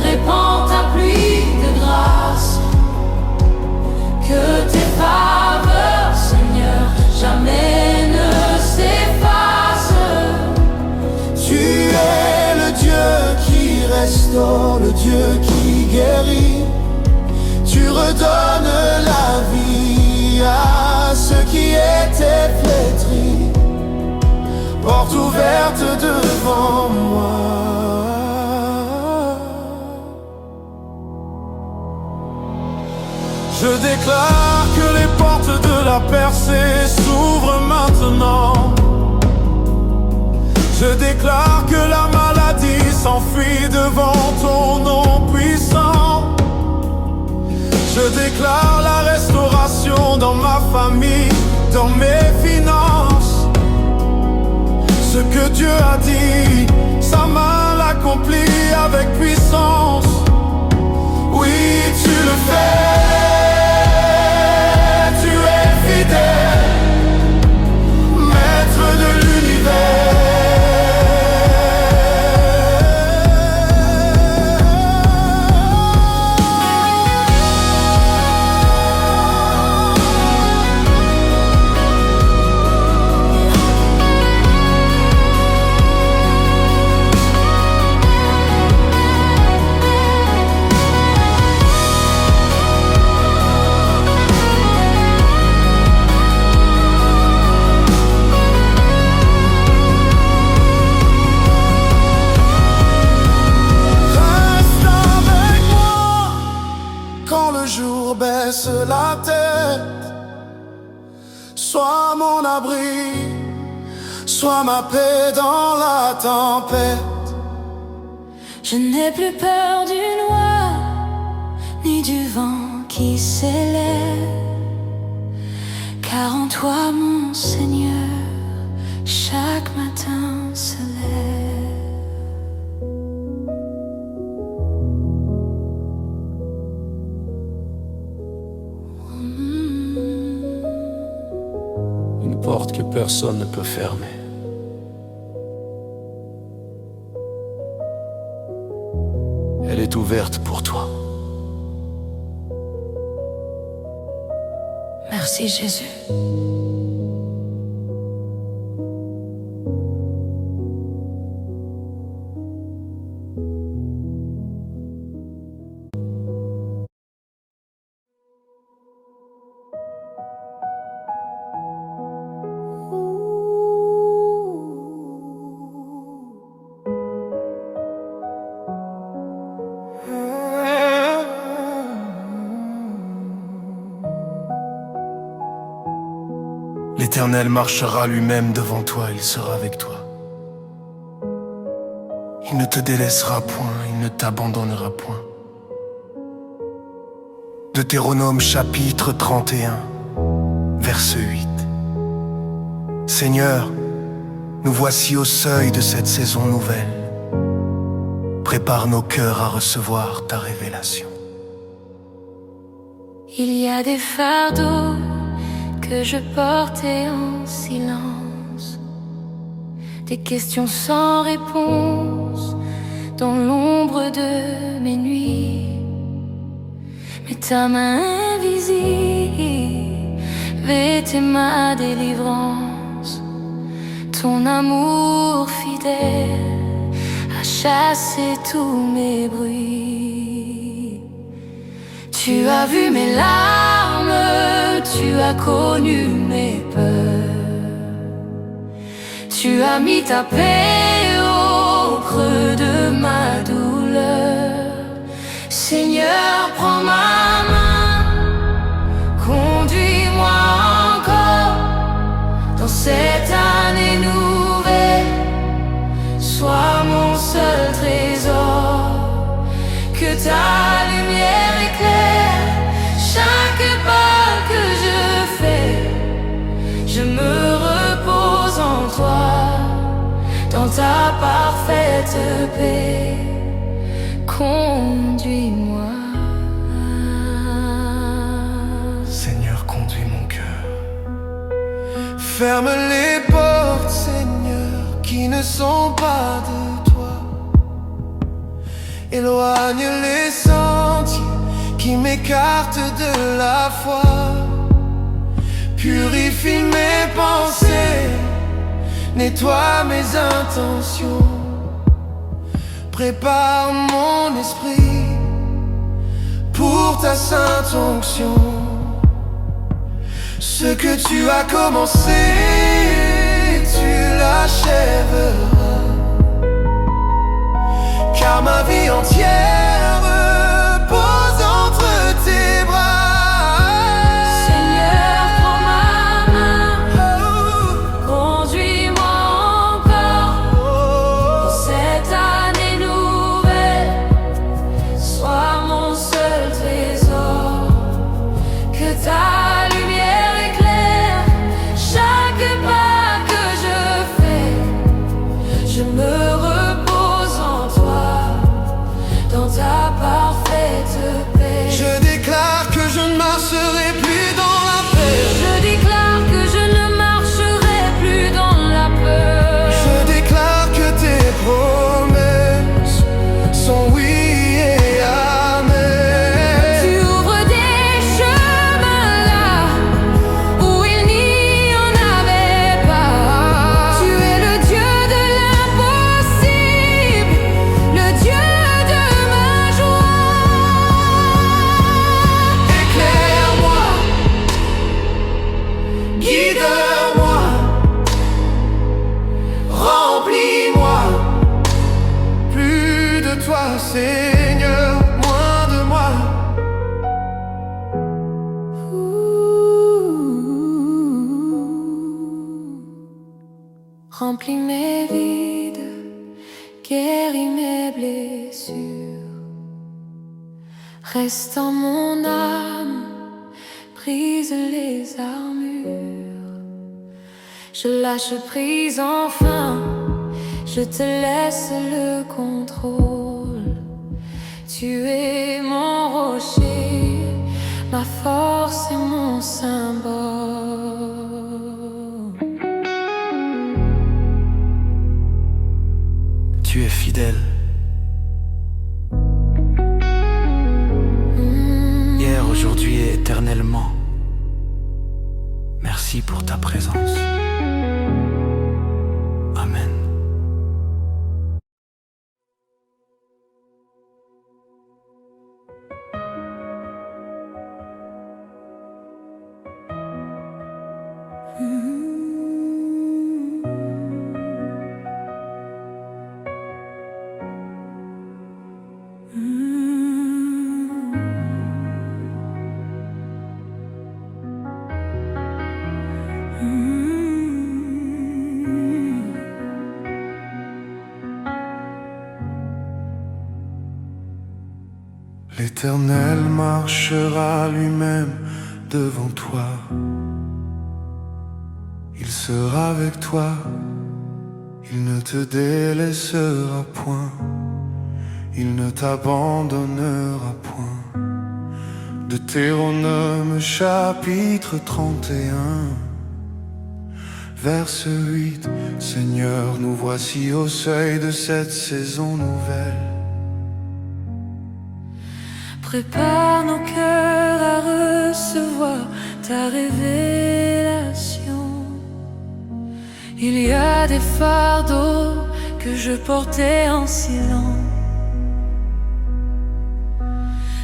répands ta pluie de grâce, que tes faveurs, Seigneur, jamais ne s'effacent. Tu es le Dieu qui restaure, le Dieu qui guérit. Tu redonnes la vie à ceux qui étaient flétris. Porte ouverte devant moi. Je déclare que les portes de la percée s'ouvrent maintenant. Je déclare que la maladie s'enfuit devant ton nom puissant. Je déclare la restauration dans ma famille, dans mes finances. Ce que Dieu a dit, sa main l'accomplit avec puissance. Oui, tu le fais, tu es fidèle, maître de l'univers. Baisse la tête, sois mon abri, sois ma paix dans la tempête. Je n'ai plus peur du noir, ni du vent qui s'élève, car en toi, mon Seigneur, chaque matin se lève. Une porte que personne ne peut fermer. Elle est ouverte pour toi. Merci Jésus. L'Éternel marchera lui-même devant toi, il sera avec toi. Il ne te délaissera point, il ne t'abandonnera point. Deutéronome chapitre 31, verset 8. Seigneur, nous voici au seuil de cette saison nouvelle. Prépare nos cœurs à recevoir ta révélation. Il y a des fardeaux que je portais en silence, des questions sans réponse dans l'ombre de mes nuits. Mais ta main invisible était ma délivrance. Ton amour fidèle a chassé tous mes bruits. Tu as vu mes larmes, tu as connu mes peurs. Tu as mis ta paix au creux de ma douleur. Seigneur, prends ma main, conduis-moi encore dans cette année nouvelle. Sois mon seul trésor, que ta lumière éclaire chaque pas que je fais. Je me repose en toi, dans ta parfaite paix. Conduis-moi. Seigneur, conduis mon cœur. Ferme les portes, Seigneur, qui ne sont pas de toi. Éloigne les sentiers qui m'écartent de la foi. Purifie mes pensées, nettoie mes intentions. Prépare mon esprit pour ta sainte onction. Ce que tu as commencé, tu l'achèveras. Car ma vie entière repose entre tes bras. Seigneur, prends ma main, conduis-moi encore dans cette année nouvelle. Sois mon seul trésor, que ta lumière éclaire chaque pas que je fais. Je me repose en toi, dans ta parfaite paix. Je déclare que je ne marcherai plus dans la paix. Je déclare que je ne marcherai plus dans la peur. Je déclare que tes promesses sont oui et amen. Tu ouvres des chemins là où il n'y en avait pas. Tu es le Dieu de l'impossible, le Dieu de ma joie. Éclaire-moi, guide-moi, remplis-moi. Plus de toi, Seigneur, moins de moi. Remplis mes vides, guéris mes blessures. Reste en mon âme, brise les armures. Je lâche prise enfin, je te laisse le contrôle. Tu es mon rocher, ma force et mon symbole. Tu es fidèle. Hier, aujourd'hui et éternellement. Merci pour ta présence. Amen. Mm-hmm. L'Éternel marchera lui-même devant toi. Il sera avec toi, il ne te délaissera point, il ne t'abandonnera point. Deutéronome chapitre 31, verset 8. Seigneur, nous voici au seuil de cette saison nouvelle. Prépare nos cœurs à recevoir ta révélation. Il y a des fardeaux que je portais en silence,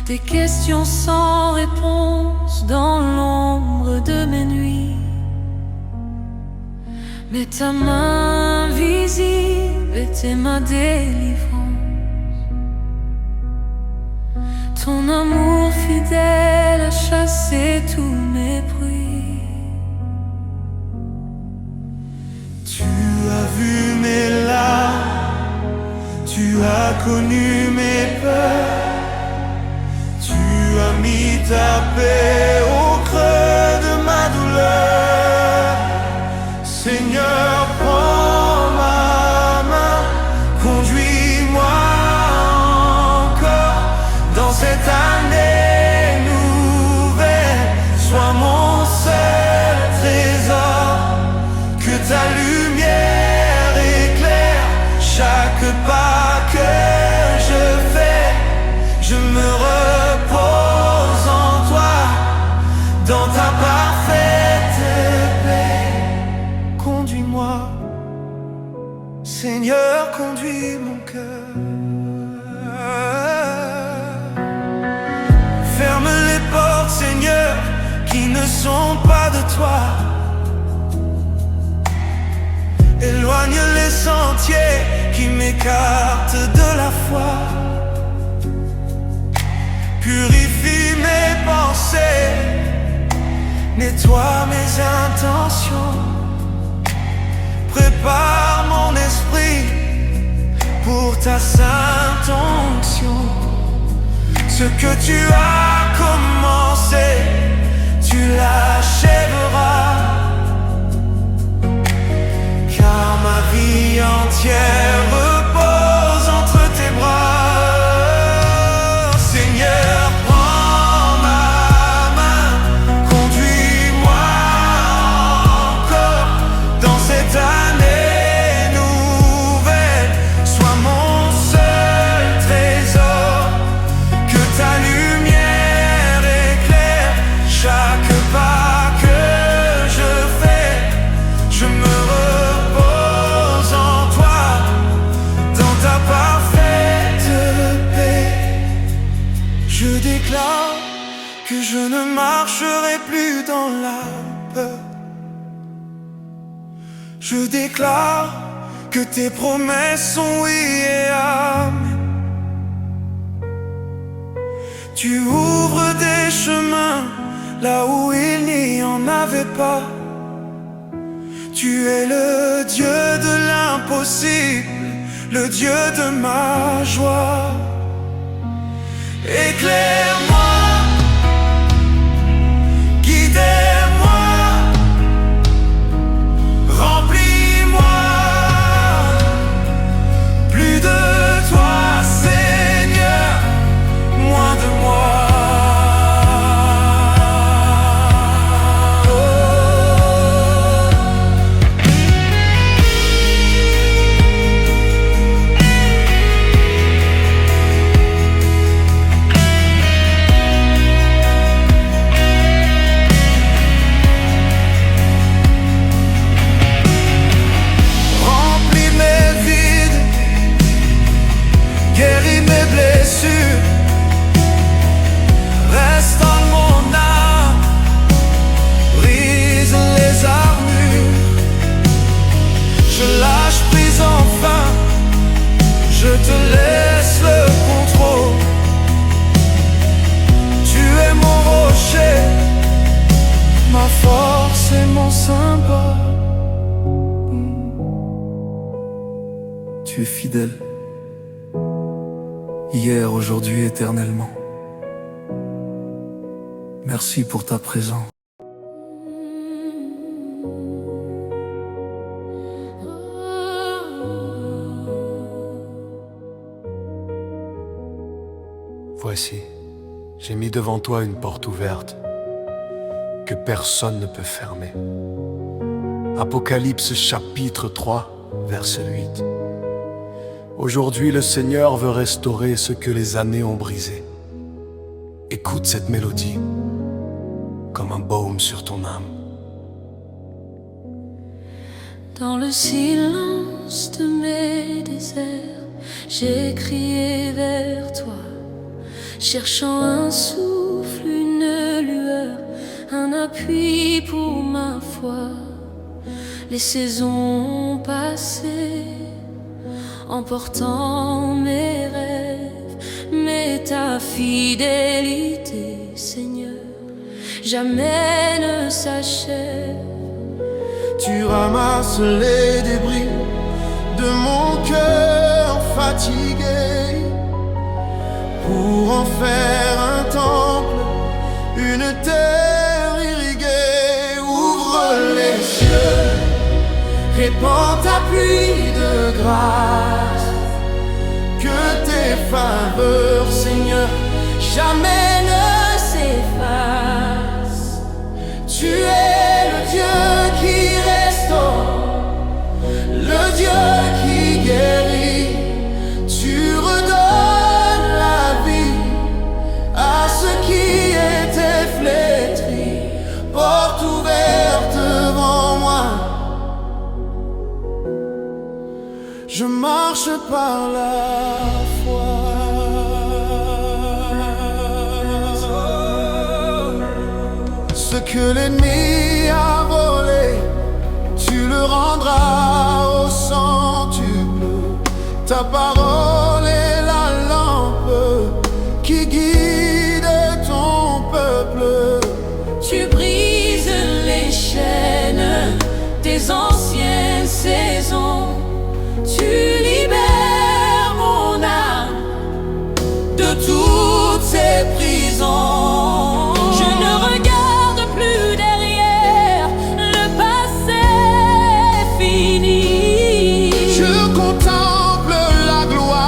des questions sans réponse dans l'ombre de mes nuits. Mais ta main visible était ma délivrance. Ton amour fidèle a chassé tous mes bruits. Tu as vu mes larmes, tu as connu mes peurs, tu as mis ta paix au creux de ma douleur. Seigneur, prends ma main, conduis-moi encore dans cette année nouvelle. Sois mon seul trésor, que ta lumière éclaire chaque pas que je fais. Je me repose en toi, dans ta parfaite paix. Conduis-moi, Seigneur, conduis mon cœur. Ferme les portes, Seigneur, qui ne sont pas de toi. Éloigne les sentiers qui m'écartent de la foi. Purifie mes pensées, nettoie mes intentions. Prépare mon esprit pour ta sainte onction. Ce que tu as commencé, tu l'achèveras. Car ma vie entière repose entre tes bras. Seigneur, prends ma main, conduis-moi encore dans cette année nouvelle. Sois mon seul trésor, que ta lumière éclaire chaque pas que je fais. Je me repose en toi, dans ta parfaite paix. Je déclare que je ne marcherai plus dans la peur. Je déclare que tes promesses sont oui et amen. Tu ouvres des chemins là où il n'y en avait pas. Tu es le Dieu de l'impossible, le Dieu de ma joie. Éclaire-moi, guidez-moi, remplis-moi. Plus de toi, Seigneur, moins de moi. Guéris mes blessures, restaure mon âme, brise les armures. Je lâche prise enfin, je te laisse le contrôle. Tu es mon rocher, ma force et mon symbole. Tu es fidèle, hier, aujourd'hui, éternellement. Merci pour ta présence. Voici, j'ai mis devant toi une porte ouverte que personne ne peut fermer. Apocalypse chapitre 3, verset 8. Aujourd'hui, le Seigneur veut restaurer ce que les années ont brisé. Écoute cette mélodie comme un baume sur ton âme. Dans le silence de mes déserts, j'ai crié vers toi, cherchant un souffle, une lueur, un appui pour ma foi. Les saisons ont passé, emportant mes rêves, mais ta fidélité, Seigneur, jamais ne s'achève. Tu ramasses les débris de mon cœur fatigué pour en faire un temple, une terre irriguée. Ouvre les cieux, répands ta pluie de grâce, que tes faveurs, Seigneur, jamais ne s'effacent. Tu es le Dieu qui restaure, le Dieu qui guérit. Tu redonnes la vie à ce qui était flétri. Porte ouverte devant moi, je marche par la foi. Ce que l'ennemi a volé, tu le rendras au centuple. Ta parole est la lampe qui guide ton peuple. Tu brises les chaînes des anciennes saisons. Tu libères mon âme de toutes ces prisons. Je ne regarde plus derrière, le passé est fini. Je contemple la gloire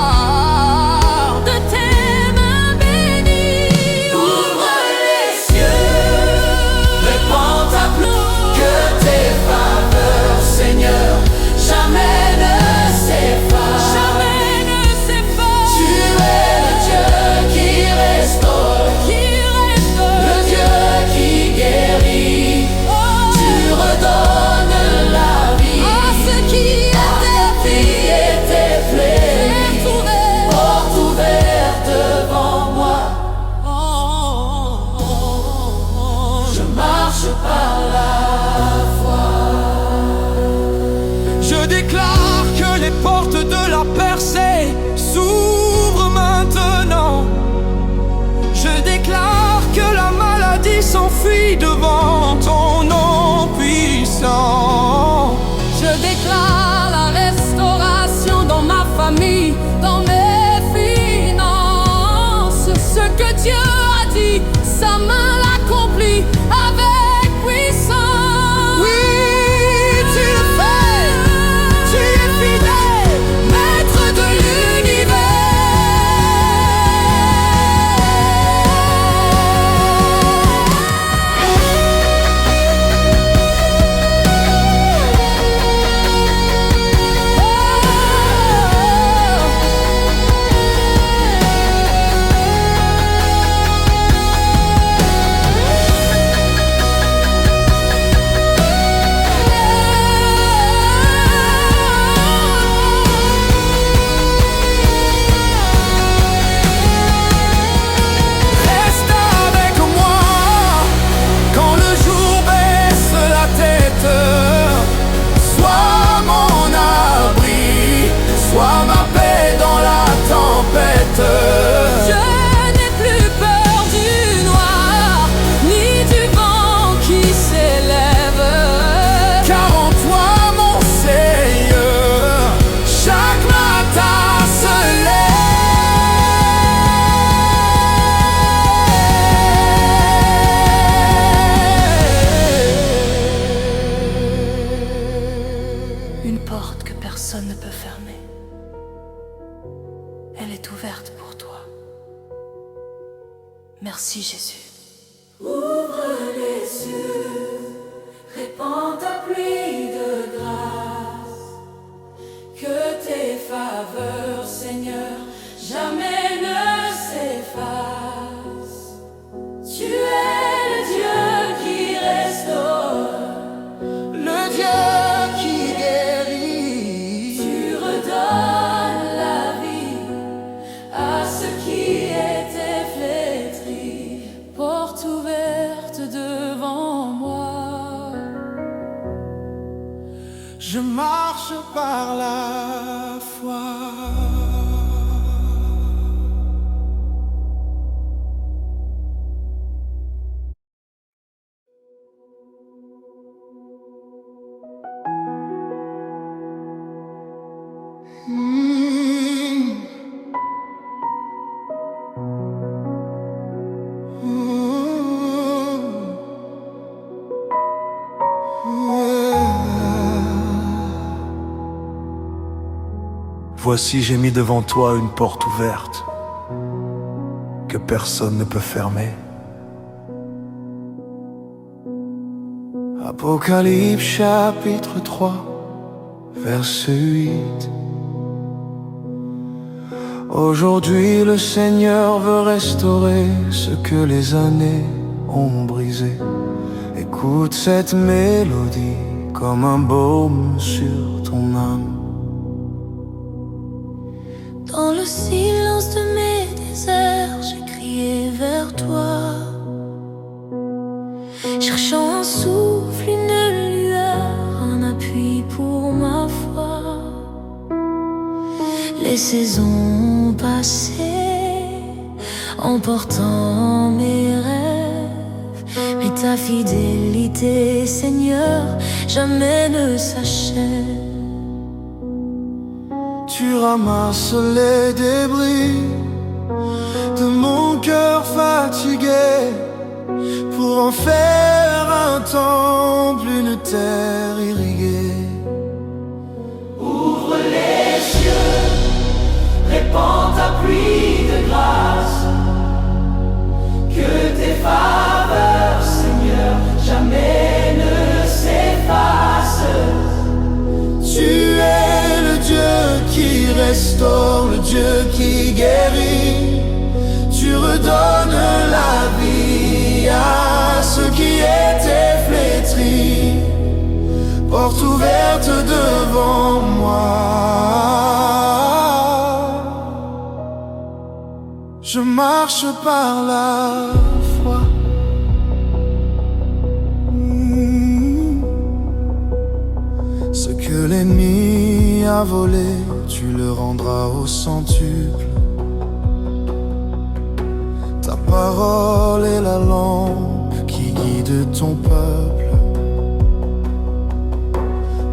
elle est ouverte pour toi. Merci Jésus. Ouvre les cieux, répands ta pluie de grâce, que tes faveurs, Seigneur, jamais ne s'effacent. Tu es le Dieu qui restaure, Le Dieu qui guérit. tu redonnes la vie à ceux qui étaient flétris. Porte ouverte devant moi. Je marche par la foi. Voici, j'ai mis devant toi une porte ouverte que personne ne peut fermer. Apocalypse chapitre 3, verset 8. Aujourd'hui le Seigneur veut restaurer ce que les années ont brisé. Écoute cette mélodie comme un baume sur ton âme. Dans le silence de mes déserts, j'ai crié vers toi, cherchant un souffle, une lueur, un appui pour ma foi. Les saisons passées, emportant mes rêves, mais ta fidélité, Seigneur, jamais ne s'achève. Tu ramasses les débris de mon cœur fatigué pour en faire un temple, une terre irriguée. Ouvre les cieux, répands ta pluie de grâce, que tes faveurs, Seigneur, jamais ne s'effacent. Tu es le Dieu qui restaure, le Dieu qui guérit. Tu redonnes la vie à ceux qui étaient flétris. Porte ouverte devant moi. Je marche par la foi. Ce que l'ennemi a volé, tu le rendras au centuple. Ta parole est la lampe qui guide ton peuple.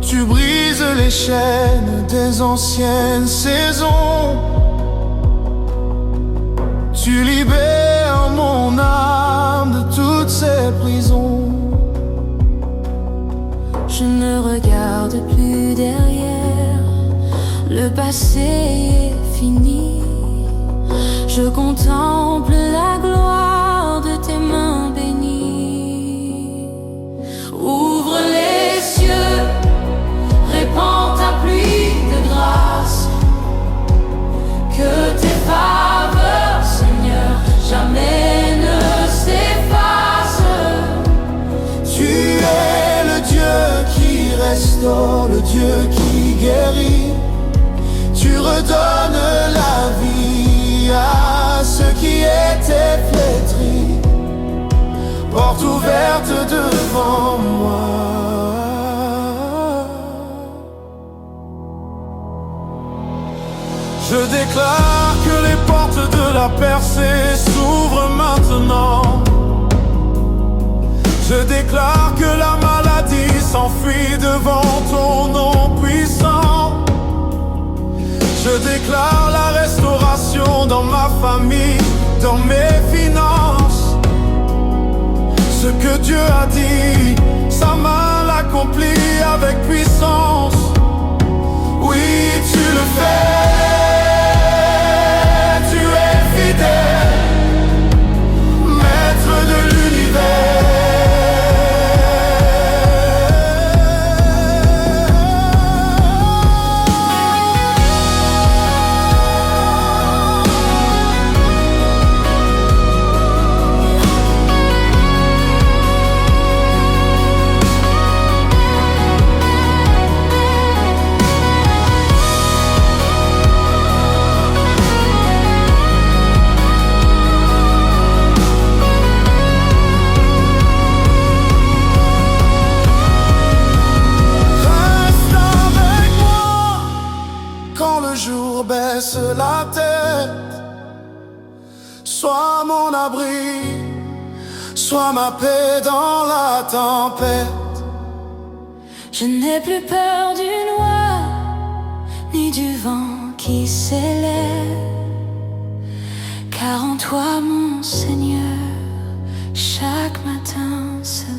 Tu brises les chaînes des anciennes saisons. Tu libères mon âme de toutes ses prisons. Je ne regarde plus derrière, le passé est fini. Je contemple la gloire de tes mains bénies. Ouvre les cieux, répands ta pluie de grâce, que tes faveurs, Seigneur, jamais ne s'effacent. Tu es le Dieu qui restaure, le Dieu qui guérit. Tu redonnes la vie à ceux qui étaient flétris. Porte ouverte devant moi. Je déclare que les portes de la percée s'ouvrent maintenant. Je déclare que la maladie s'enfuit devant ton nom puissant. Je déclare la restauration dans ma famille, dans mes finances. Ce que Dieu a dit, sa main l'accomplit avec puissance. Oui, tu le fais. ma tête. Sois mon abri, sois ma paix dans la tempête. Je n'ai plus peur du noir, ni du vent qui s'élève, car en toi, mon Seigneur, chaque matin se lève.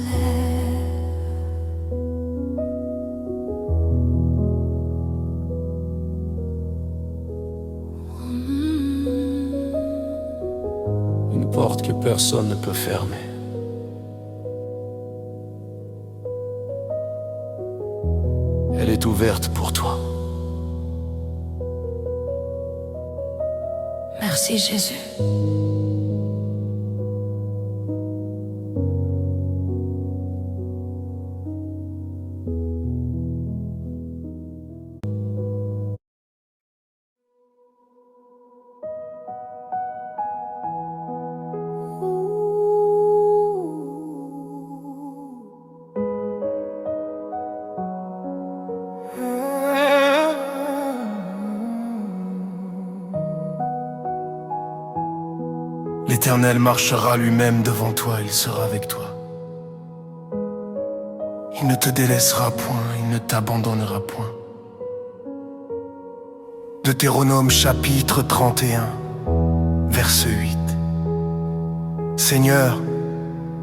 Une porte que personne ne peut fermer. Elle est ouverte pour toi. Merci Jésus. L'Éternel marchera lui-même devant toi, il sera avec toi. Il ne te délaissera point, il ne t'abandonnera point. Deutéronome chapitre 31, verset 8. Seigneur,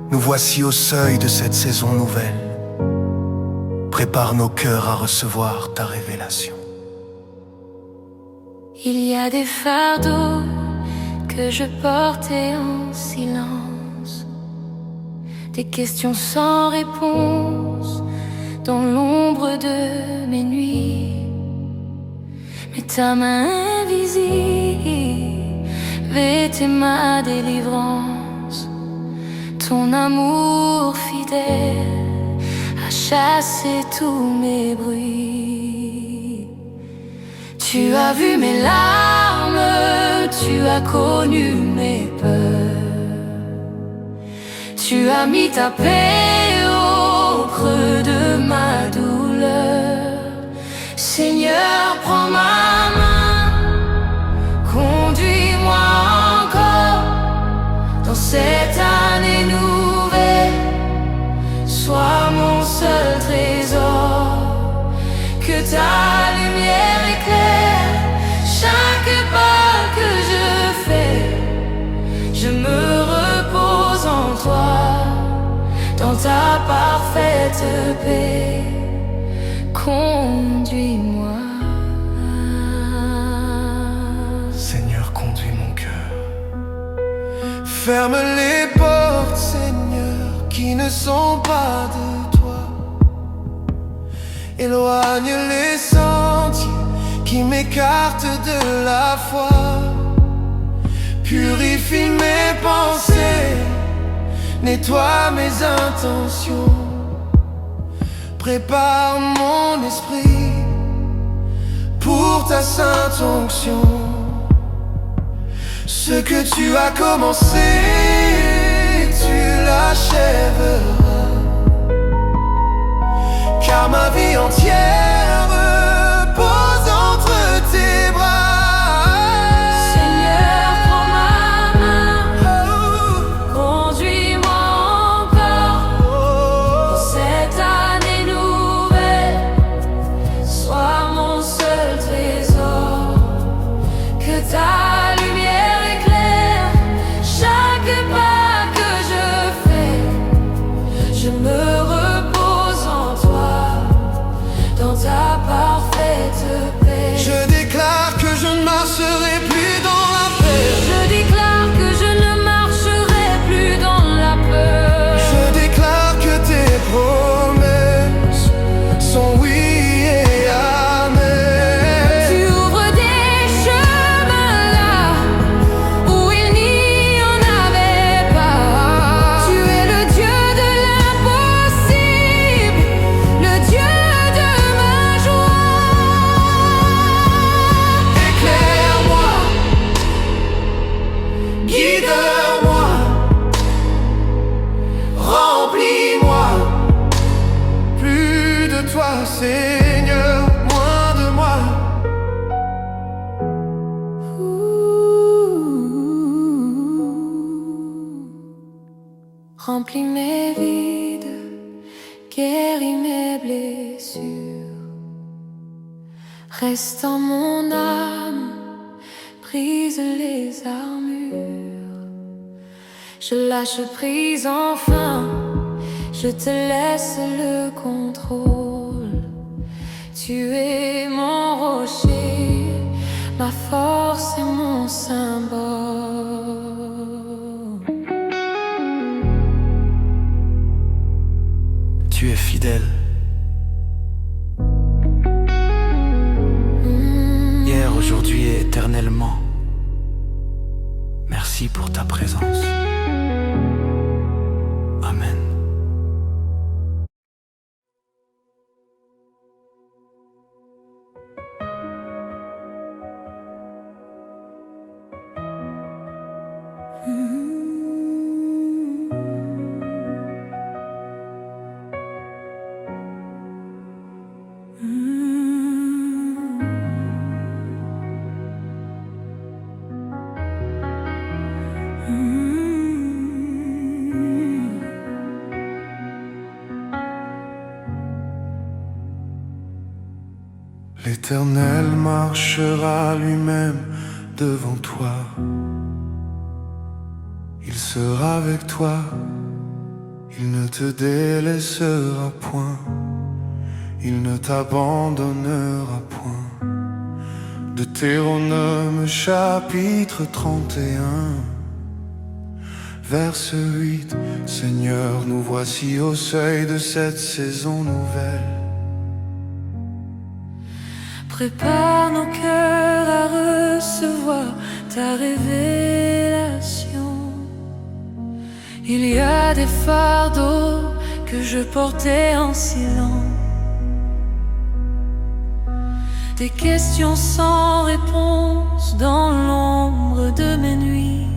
nous voici au seuil de cette saison nouvelle. Prépare nos cœurs à recevoir ta révélation. Il y a des fardeaux que je portais en silence, des questions sans réponse dans l'ombre de mes nuits. Mais ta main invisible vêtait ma délivrance. Ton amour fidèle a chassé tous mes bruits. Tu as vu mes larmes, tu as connu mes peurs. Tu as mis ta paix au creux de ma douleur. Seigneur, prends ma main, conduis-moi encore dans cette année nouvelle. Sois mon seul trésor, que ta lumière éclaire chaque pas que je fais. Je me repose en toi, dans ta parfaite paix. Conduis-moi. Seigneur, conduis mon cœur. Ferme les portes, Seigneur, qui ne sont pas de toi. Éloigne les sentiers qui m'écartent de la foi. Purifie mes pensées, nettoie mes intentions. Prépare mon esprit pour ta sainte onction. Ce que tu as commencé, tu l'achèveras. Car ma vie entière repose entre tes bras. Seigneur, prends ma main, conduis-moi encore dans cette année nouvelle. Sois mon seul trésor, que ta lumière éclaire chaque pas que je fais. Je me repose en toi, dans ta parfaite paix. Je déclare que je ne marcherai plus dans la paix. Je déclare que je ne marcherai plus dans la peur. Je déclare que tes promesses sont oui et amen. Tu ouvres des chemins là remplis mes vides, guéris mes blessures. Reste en mon âme, brise les armures. Je lâche prise enfin, je te laisse le contrôle. Tu es mon rocher, ma force et mon symbole. Tu es fidèle. Hier, aujourd'hui et éternellement. Merci pour ta présence. Amen. L'Éternel marchera lui-même devant toi. Il sera avec toi, il ne te délaissera point, il ne t'abandonnera point. Deutéronome chapitre 31, verset 8. Seigneur, nous voici au seuil de cette saison nouvelle. Prépare nos cœurs à recevoir ta révélation. Il y a des fardeaux que je portais en silence, des questions sans réponse dans l'ombre de mes nuits.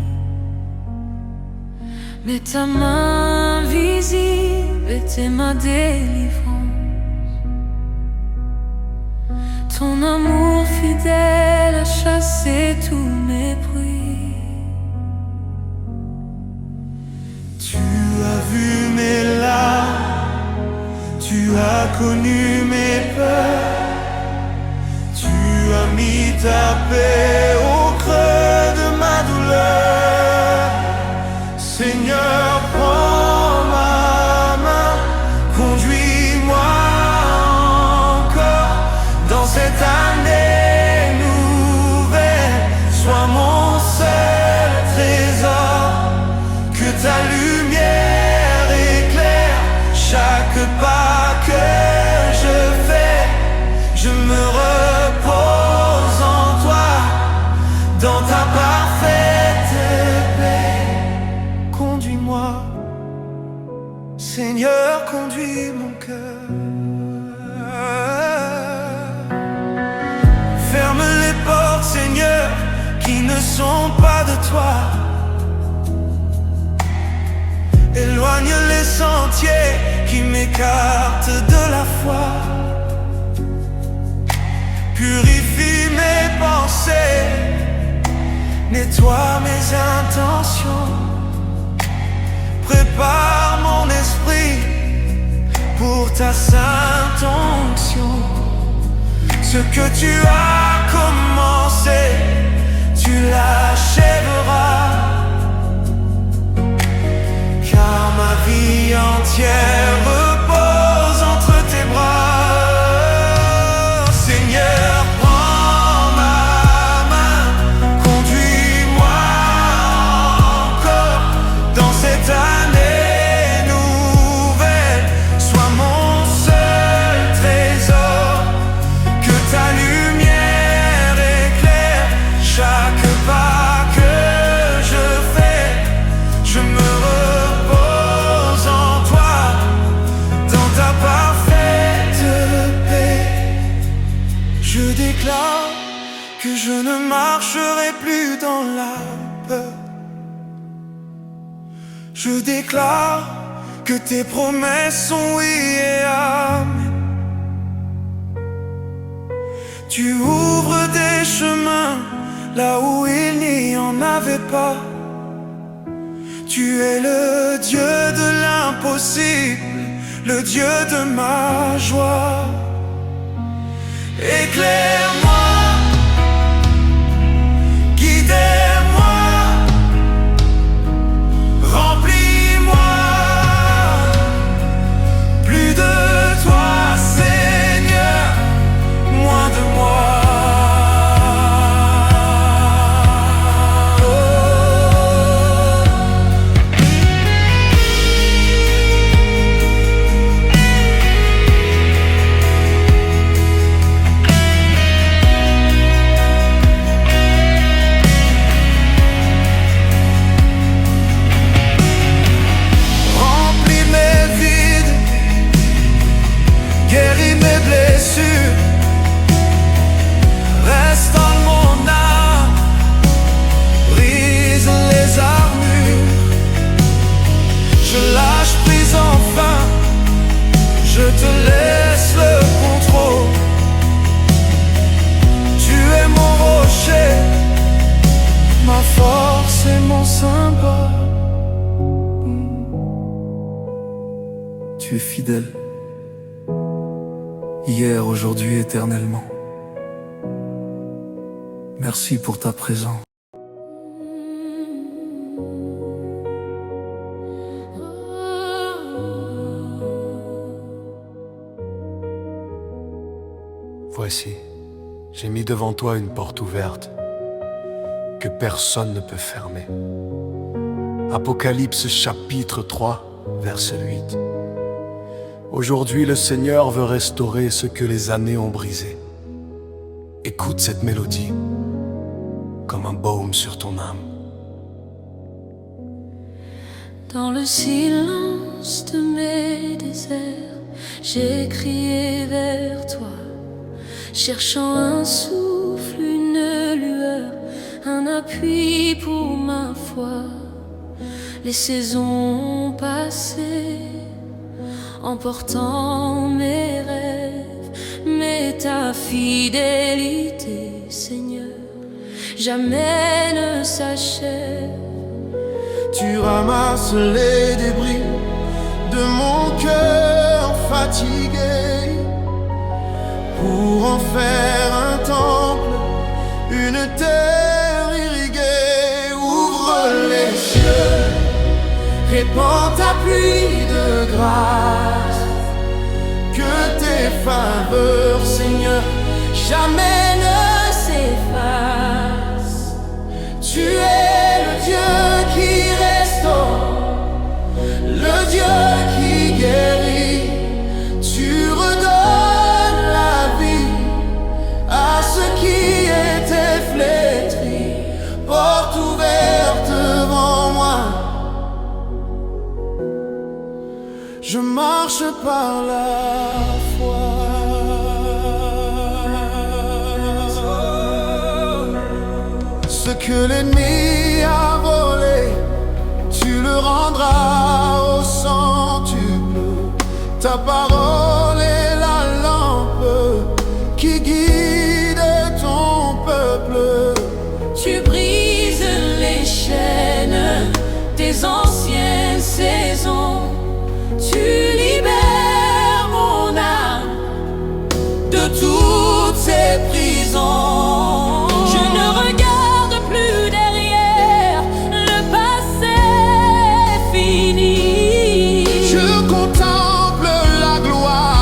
Mais ta main visible était ma délivrance. Ton amour fidèle a chassé tout mépris. Tu as vu mes larmes, tu as connu mes peurs. Tu as mis ta paix au creux de ma douleur. Seigneur, prends ma main, conduis-moi encore dans cette année nouvelle. Sois mon seul trésor, que ta lumière éclaire chaque pas que je fais. Je me repose en toi, dans ta parfaite paix. Conduis-moi, Seigneur, conduis mon cœur. Ferme les portes, Seigneur, qui ne sont pas de toi. Éloigne les sentiers qui m'écartent de la foi. Purifie mes pensées, nettoie mes intentions. Prépare mon esprit pour ta sainte onction. Ce que tu as commencé, tu l'achèveras. Car ma vie entière repose entre tes bras. Seigneur, prends ma main, conduis-moi encore dans cette année nouvelle. Sois mon seul trésor, que ta lumière éclaire chaque pas que je fais. Je me repose en toi, dans ta parfaite paix. Je déclare que je ne marcherai plus dans la peur. Je déclare que tes promesses sont oui et amen. Tu ouvres des chemins là où il n'y en avait pas. Tu es le Dieu de l'impossible, le Dieu de ma joie. Éclaire-moi, guidez-moi, remplis-moi. Plus de toi, Seigneur, moins de moi. Guéris mes blessures, restaure mon âme, brise les armures. Je lâche prise enfin, je te laisse le contrôle. Tu es mon rocher, ma force et mon symbole. Tu es fidèle. Hier, aujourd'hui, éternellement. Merci pour ta présence. Voici, j'ai mis devant toi une porte ouverte que personne ne peut fermer. Apocalypse chapitre 3, verset 8. Aujourd'hui, le Seigneur veut restaurer ce que les années ont brisé. Écoute cette mélodie comme un baume sur ton âme. Dans le silence de mes déserts, j'ai crié vers toi, cherchant un souffle, une lueur, un appui pour ma foi. Les saisons ont passé, emportant mes rêves, mais ta fidélité, Seigneur, jamais ne s'achève. Tu ramasses les débris de mon cœur fatigué pour en faire un temple, une terre irriguée. Ouvre les cieux, répands ta pluie de grâce, que tes faveurs, Seigneur, jamais ne s'effacent. Tu es le Dieu qui restaure, le Dieu qui guérit. Tu redonnes la vie à ceux qui étaient flétris. Porte ouverte devant moi, je marche par la foi. Ce que l'ennemi a volé, tu le rendras au centuple. Ta parole est la lampe qui guide ton peuple. Tu brises les chaînes des anciennes saisons. Tu libères mon âme de toutes ces prisons. Je ne regarde plus derrière, le passé est fini. Je contemple la gloire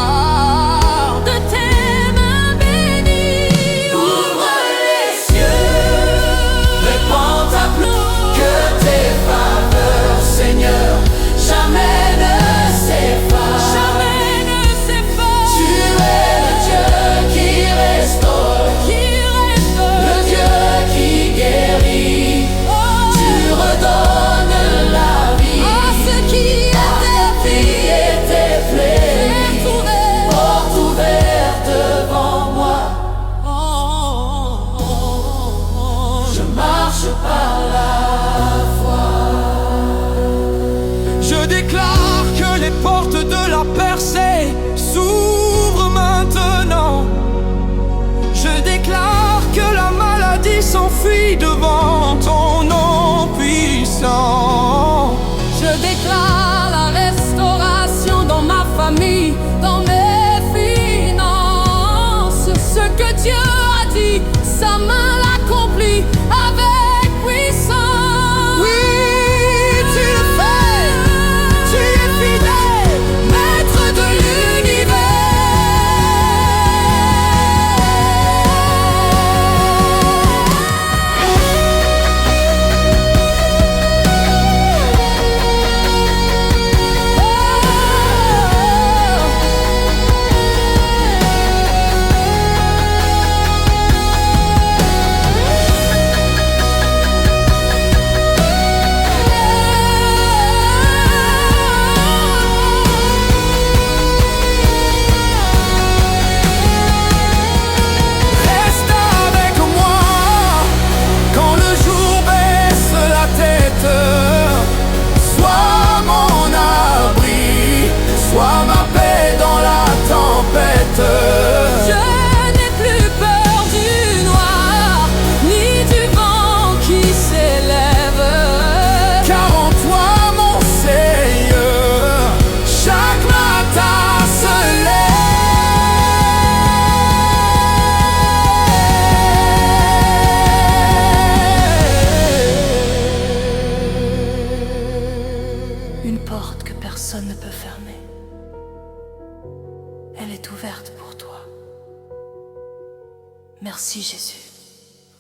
Merci Jésus.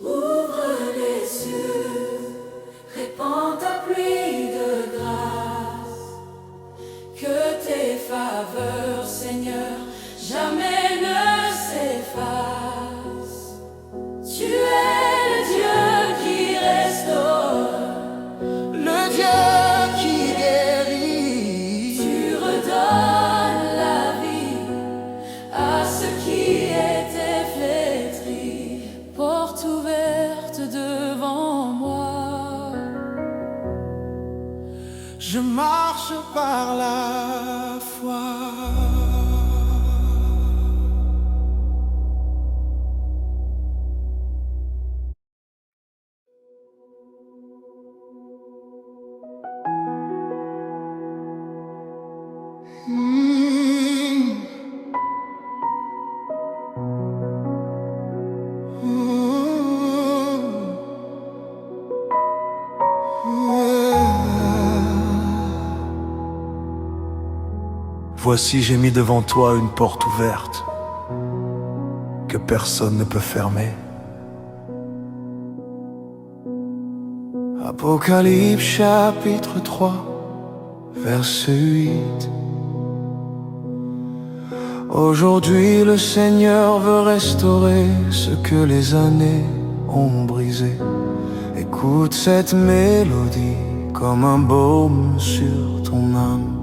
Ouvre les cieux, répands ta pluie de grâce. Que tes faveurs, Seigneur, jamais ne s'effacent. Tu es le Dieu qui restaure, Le Dieu qui guérit. tu redonnes la vie à ceux qui étaient flétris. Porte ouverte devant moi. Je marche par la foi. Voici, j'ai mis devant toi une porte ouverte que personne ne peut fermer. Apocalypse chapitre 3, verset 8. Aujourd'hui le Seigneur veut restaurer ce que les années ont brisé. Écoute cette mélodie comme un baume sur ton âme.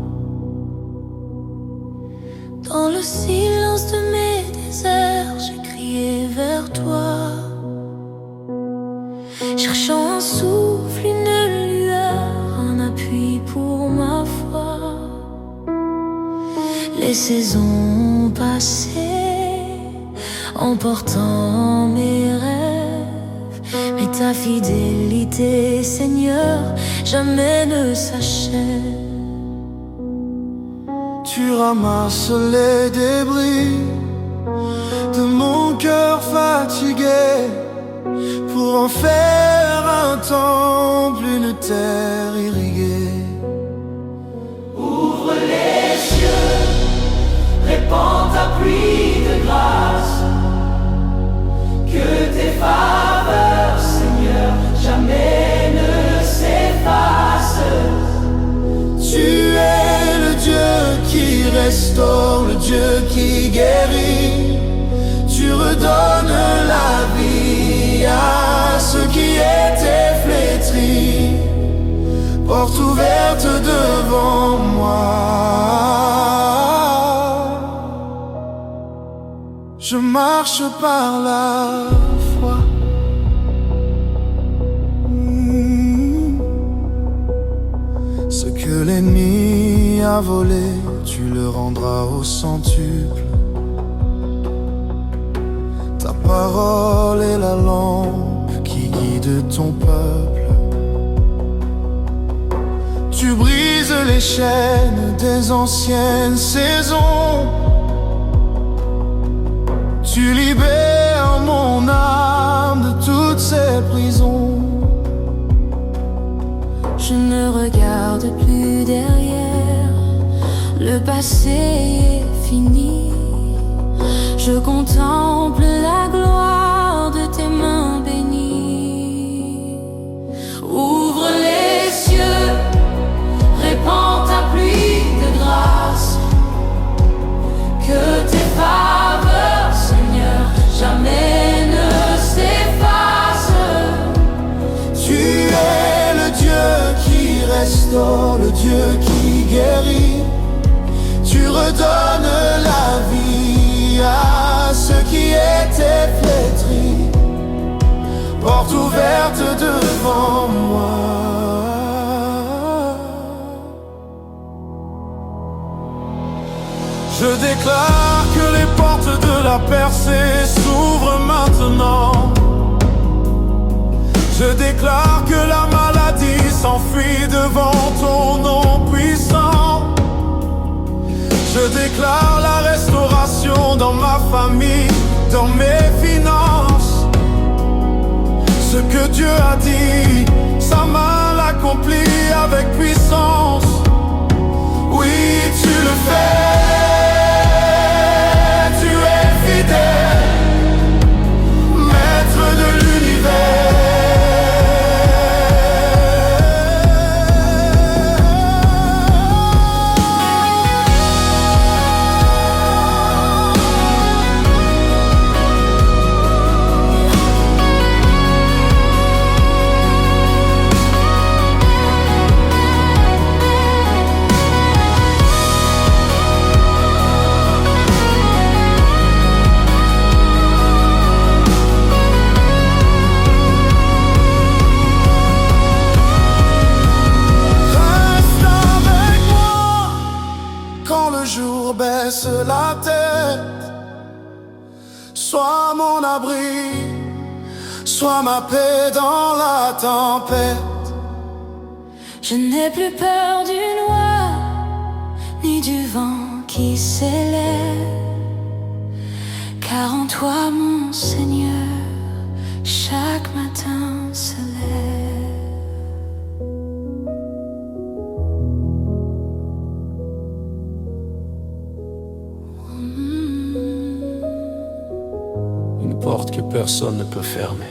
Dans le silence de mes déserts, j'ai crié vers toi, cherchant un souffle, une lueur, un appui pour ma foi. Les saisons passées, emportant mes rêves, mais ta fidélité, Seigneur, jamais ne s'achève. Tu ramasses les débris de mon cœur fatigué pour en faire un temple, une terre irriguée. Ouvre les cieux, répands ta pluie de grâce. Que tes faveurs, Seigneur, jamais ne s'effacent. Tu es le Dieu qui restaure, le Dieu qui guérit. Tu redonnes la vie à ceux qui étaient flétris. Porte ouverte devant moi. Je marche par la foi. Ce que l'ennemi a volé, tu le rendras au centuple. Ta parole est la lampe qui guide ton peuple. Tu brises les chaînes des anciennes saisons. Tu libères mon âme de toutes ses prisons. Je ne regarde plus derrière, le passé est fini. Je contemple la gloire de tes mains bénies. Ouvre les cieux, répands ta pluie de grâce. Que tes faveurs, Seigneur, jamais ne s'effacent. Tu es le Dieu qui restaure, le Dieu qui guérit. Tu redonnes la vie à ceux qui étaient flétris. Porte ouverte devant moi. Je déclare que les portes de la percée s'ouvrent maintenant. Je déclare que la maladie s'enfuit devant ton nom puissant. Je déclare la restauration dans ma famille, dans mes finances. Ce que Dieu a dit, sa main l'accomplit avec puissance. Oui, tu le fais, tu es fidèle. abri, sois ma paix dans la tempête. Je n'ai plus peur du noir, ni du vent qui s'élève, car en toi, mon Seigneur, chaque matin se lève. Une porte que personne ne peut fermer.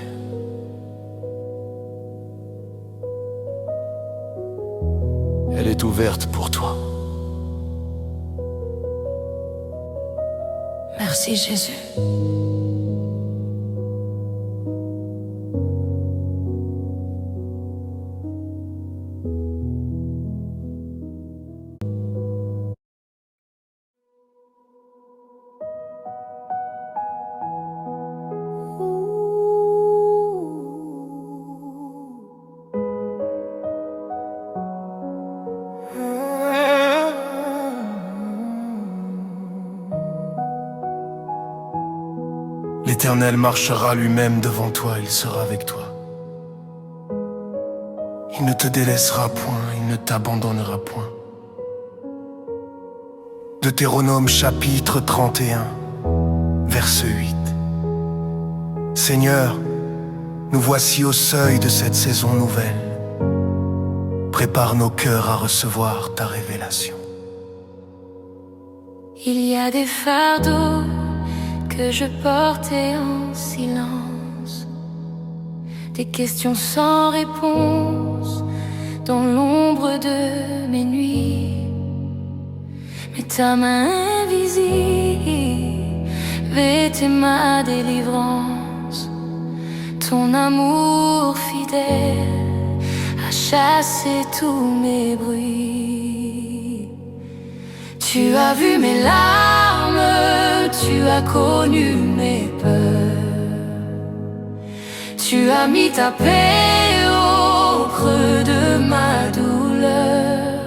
Elle est ouverte pour toi. Merci Jésus. L'Éternel marchera lui-même devant toi, il sera avec toi. Il ne te délaissera point, il ne t'abandonnera point. Deutéronome chapitre 31, verset 8. Seigneur, nous voici au seuil de cette saison nouvelle. Prépare nos cœurs à recevoir ta révélation. Il y a des fardeaux que je portais en silence, des questions sans réponse dans l'ombre de mes nuits. Mais ta main invisible vêtait ma délivrance. Ton amour fidèle a chassé tous mes bruits. Tu as vu mes larmes, tu as connu mes peurs. Tu as mis ta paix au creux de ma douleur.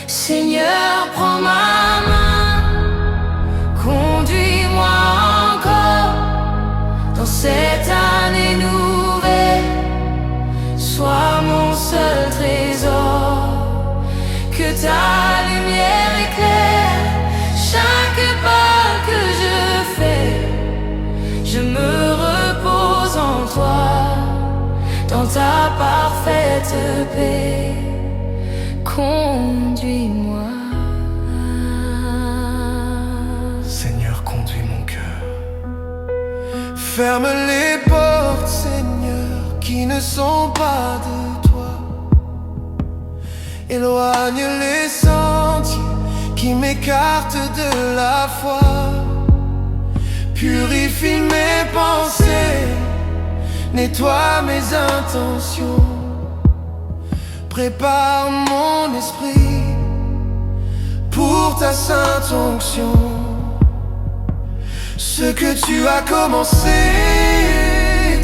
Seigneur, prends ma main, conduis-moi encore dans cette année nouvelle. Sois mon seul trésor, que ta lumière éclaire chaque pas que je fais. Je me repose en toi, dans ta parfaite paix. Conduis-moi. Seigneur, conduis mon cœur. Ferme les portes, Seigneur, qui ne sont pas de toi. Éloigne les sentiers qui m'écartent de la foi. Purifie mes pensées, nettoie mes intentions. Prépare mon esprit pour ta sainte onction. Ce que tu as commencé,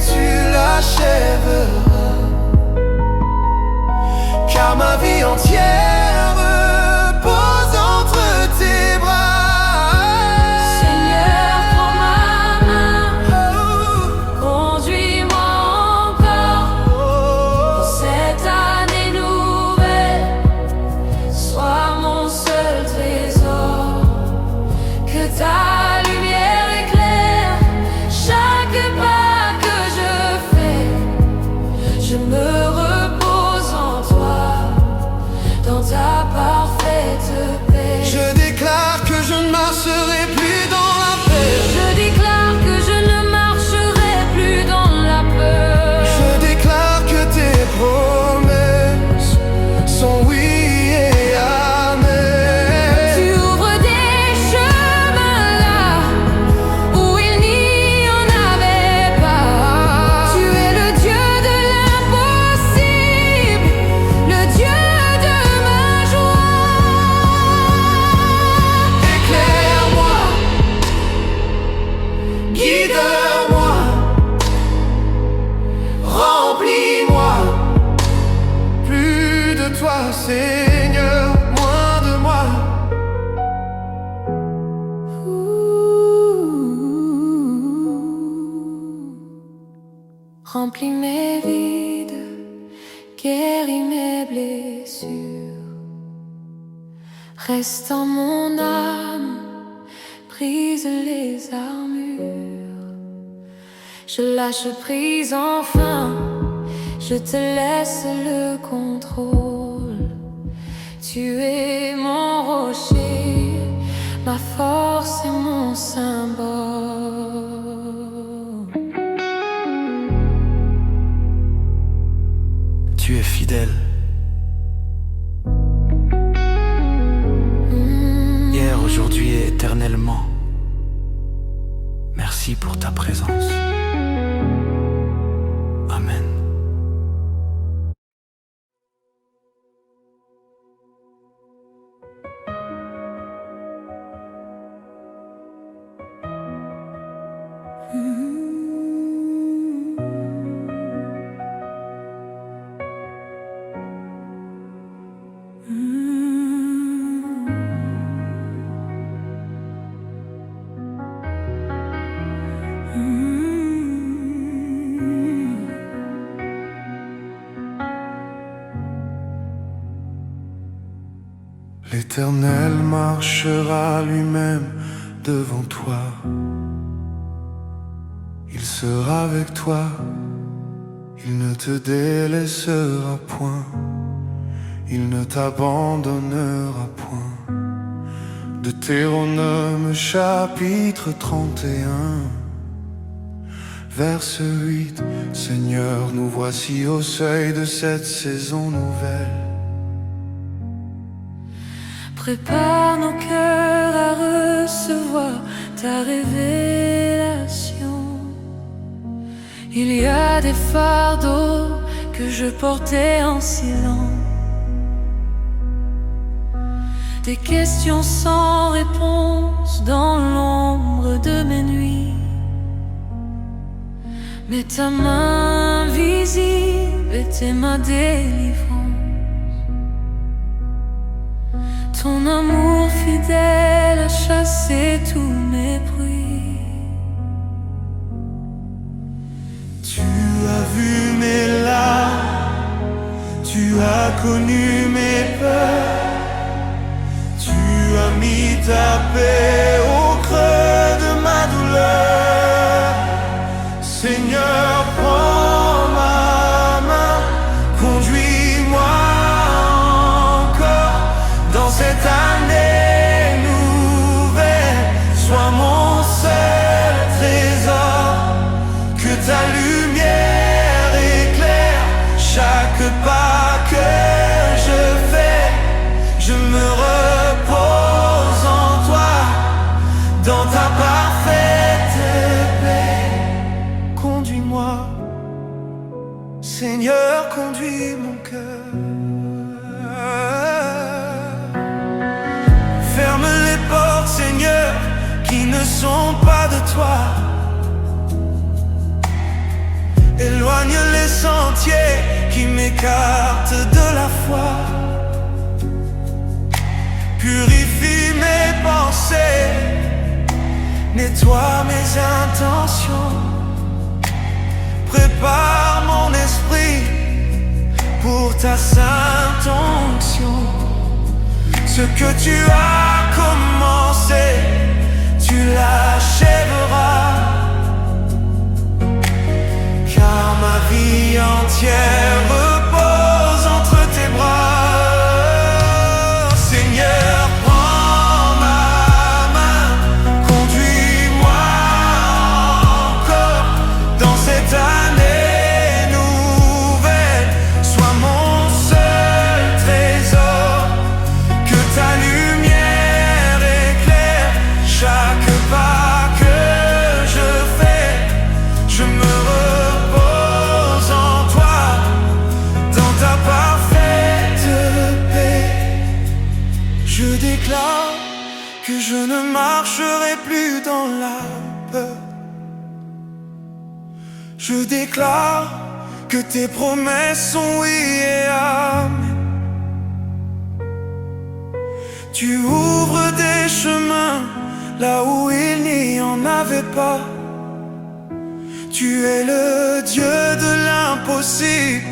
tu l'achèveras. Car ma vie entière repose entre tes bras. Seigneur, prends ma main, conduis-moi encore dans cette année nouvelle. Sois mon seul trésor, que ta lumière éclaire chaque pas que je fais. Je me repose en toi, dans ta parfaite paix. Je déclare que je ne marcherai plus dans la paix. Je déclare que je ne marcherai plus dans la peur. Je déclare que tes promesses sont oui et amen. Tu ouvres des chemins là où il n'y en avait pas. Tu es le Dieu de l'impossible, le Dieu de ma joie. Éclaire-moi, guide-moi, remplis-moi. Plus de toi, Seigneur, moins de moi. remplis mes vides, guéris mes blessures. Reste en mon âme, brise les armures. Je lâche prise enfin, je te laisse le contrôle. Tu es mon rocher, ma force et mon symbole. Tu es fidèle. Hier, aujourd'hui et éternellement. Merci pour ta présence. Amen. L'Éternel marchera lui-même devant toi. Il sera avec toi, il ne te délaissera point, il ne t'abandonnera point. Deutéronome chapitre 31, verset 8. Seigneur, nous voici au seuil de cette saison nouvelle. Prépare nos cœurs à recevoir ta révélation. Il y a des fardeaux que je portais en silence, des questions sans réponse dans l'ombre de mes nuits. Mais ta main visible était ma délivrance. Ton amour fidèle a chassé tout mépris. Tu as vu mes larmes, tu as connu mes peurs. Tu as mis ta paix au creux de ma douleur. Seigneur, prends ma main, conduis-moi encore dans cette année nouvelle. Sois mon seul trésor, que ta lumière éclaire chaque pas que je fais. Je me repose en toi, dans ta parfaite paix. Conduis-moi, Seigneur, conduis mon cœur. Ferme les portes, Seigneur, qui ne sont pas de toi. Éloigne les sentiers qui m'écartent de la foi. Purifie mes pensées, nettoie mes intentions. Prépare mon esprit pour ta sainte onction. Ce que tu as commencé, tu l'achèveras. Car ma vie entière repose entre tes bras. Seigneur, prends ma main, conduis-moi encore dans cette année nouvelle. Sois mon seul trésor, que ta lumière éclaire chaque pas que je fais. Je me repose en toi, dans ta parfaite paix. Je déclare que je ne marcherai plus dans la peur. Je déclare que tes promesses sont oui et amen. Tu ouvres des chemins là où il n'y en avait pas. Tu es le Dieu de l'impossible,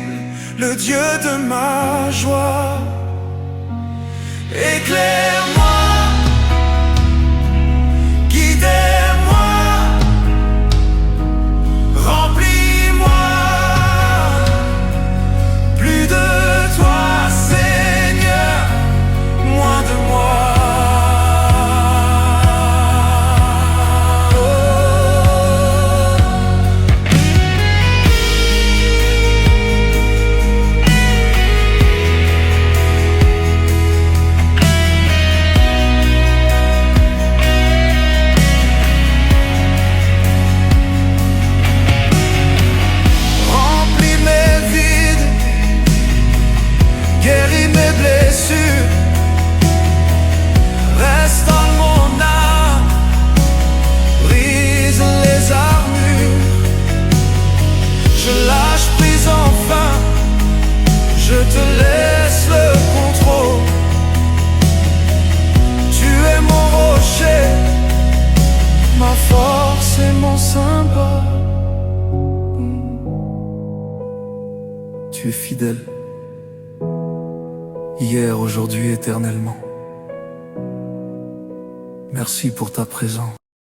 le Dieu de ma joie. Éclaire-moi, guidez-moi, remplis-moi. Plus de toi, Seigneur, moins de moi. Guéris mes blessures, restaure mon âme, brise les armures. Je lâche prise enfin, je te laisse le contrôle. Tu es mon rocher, ma force et mon symbole. Tu es fidèle, hier, aujourd'hui, éternellement. Merci pour ta présence.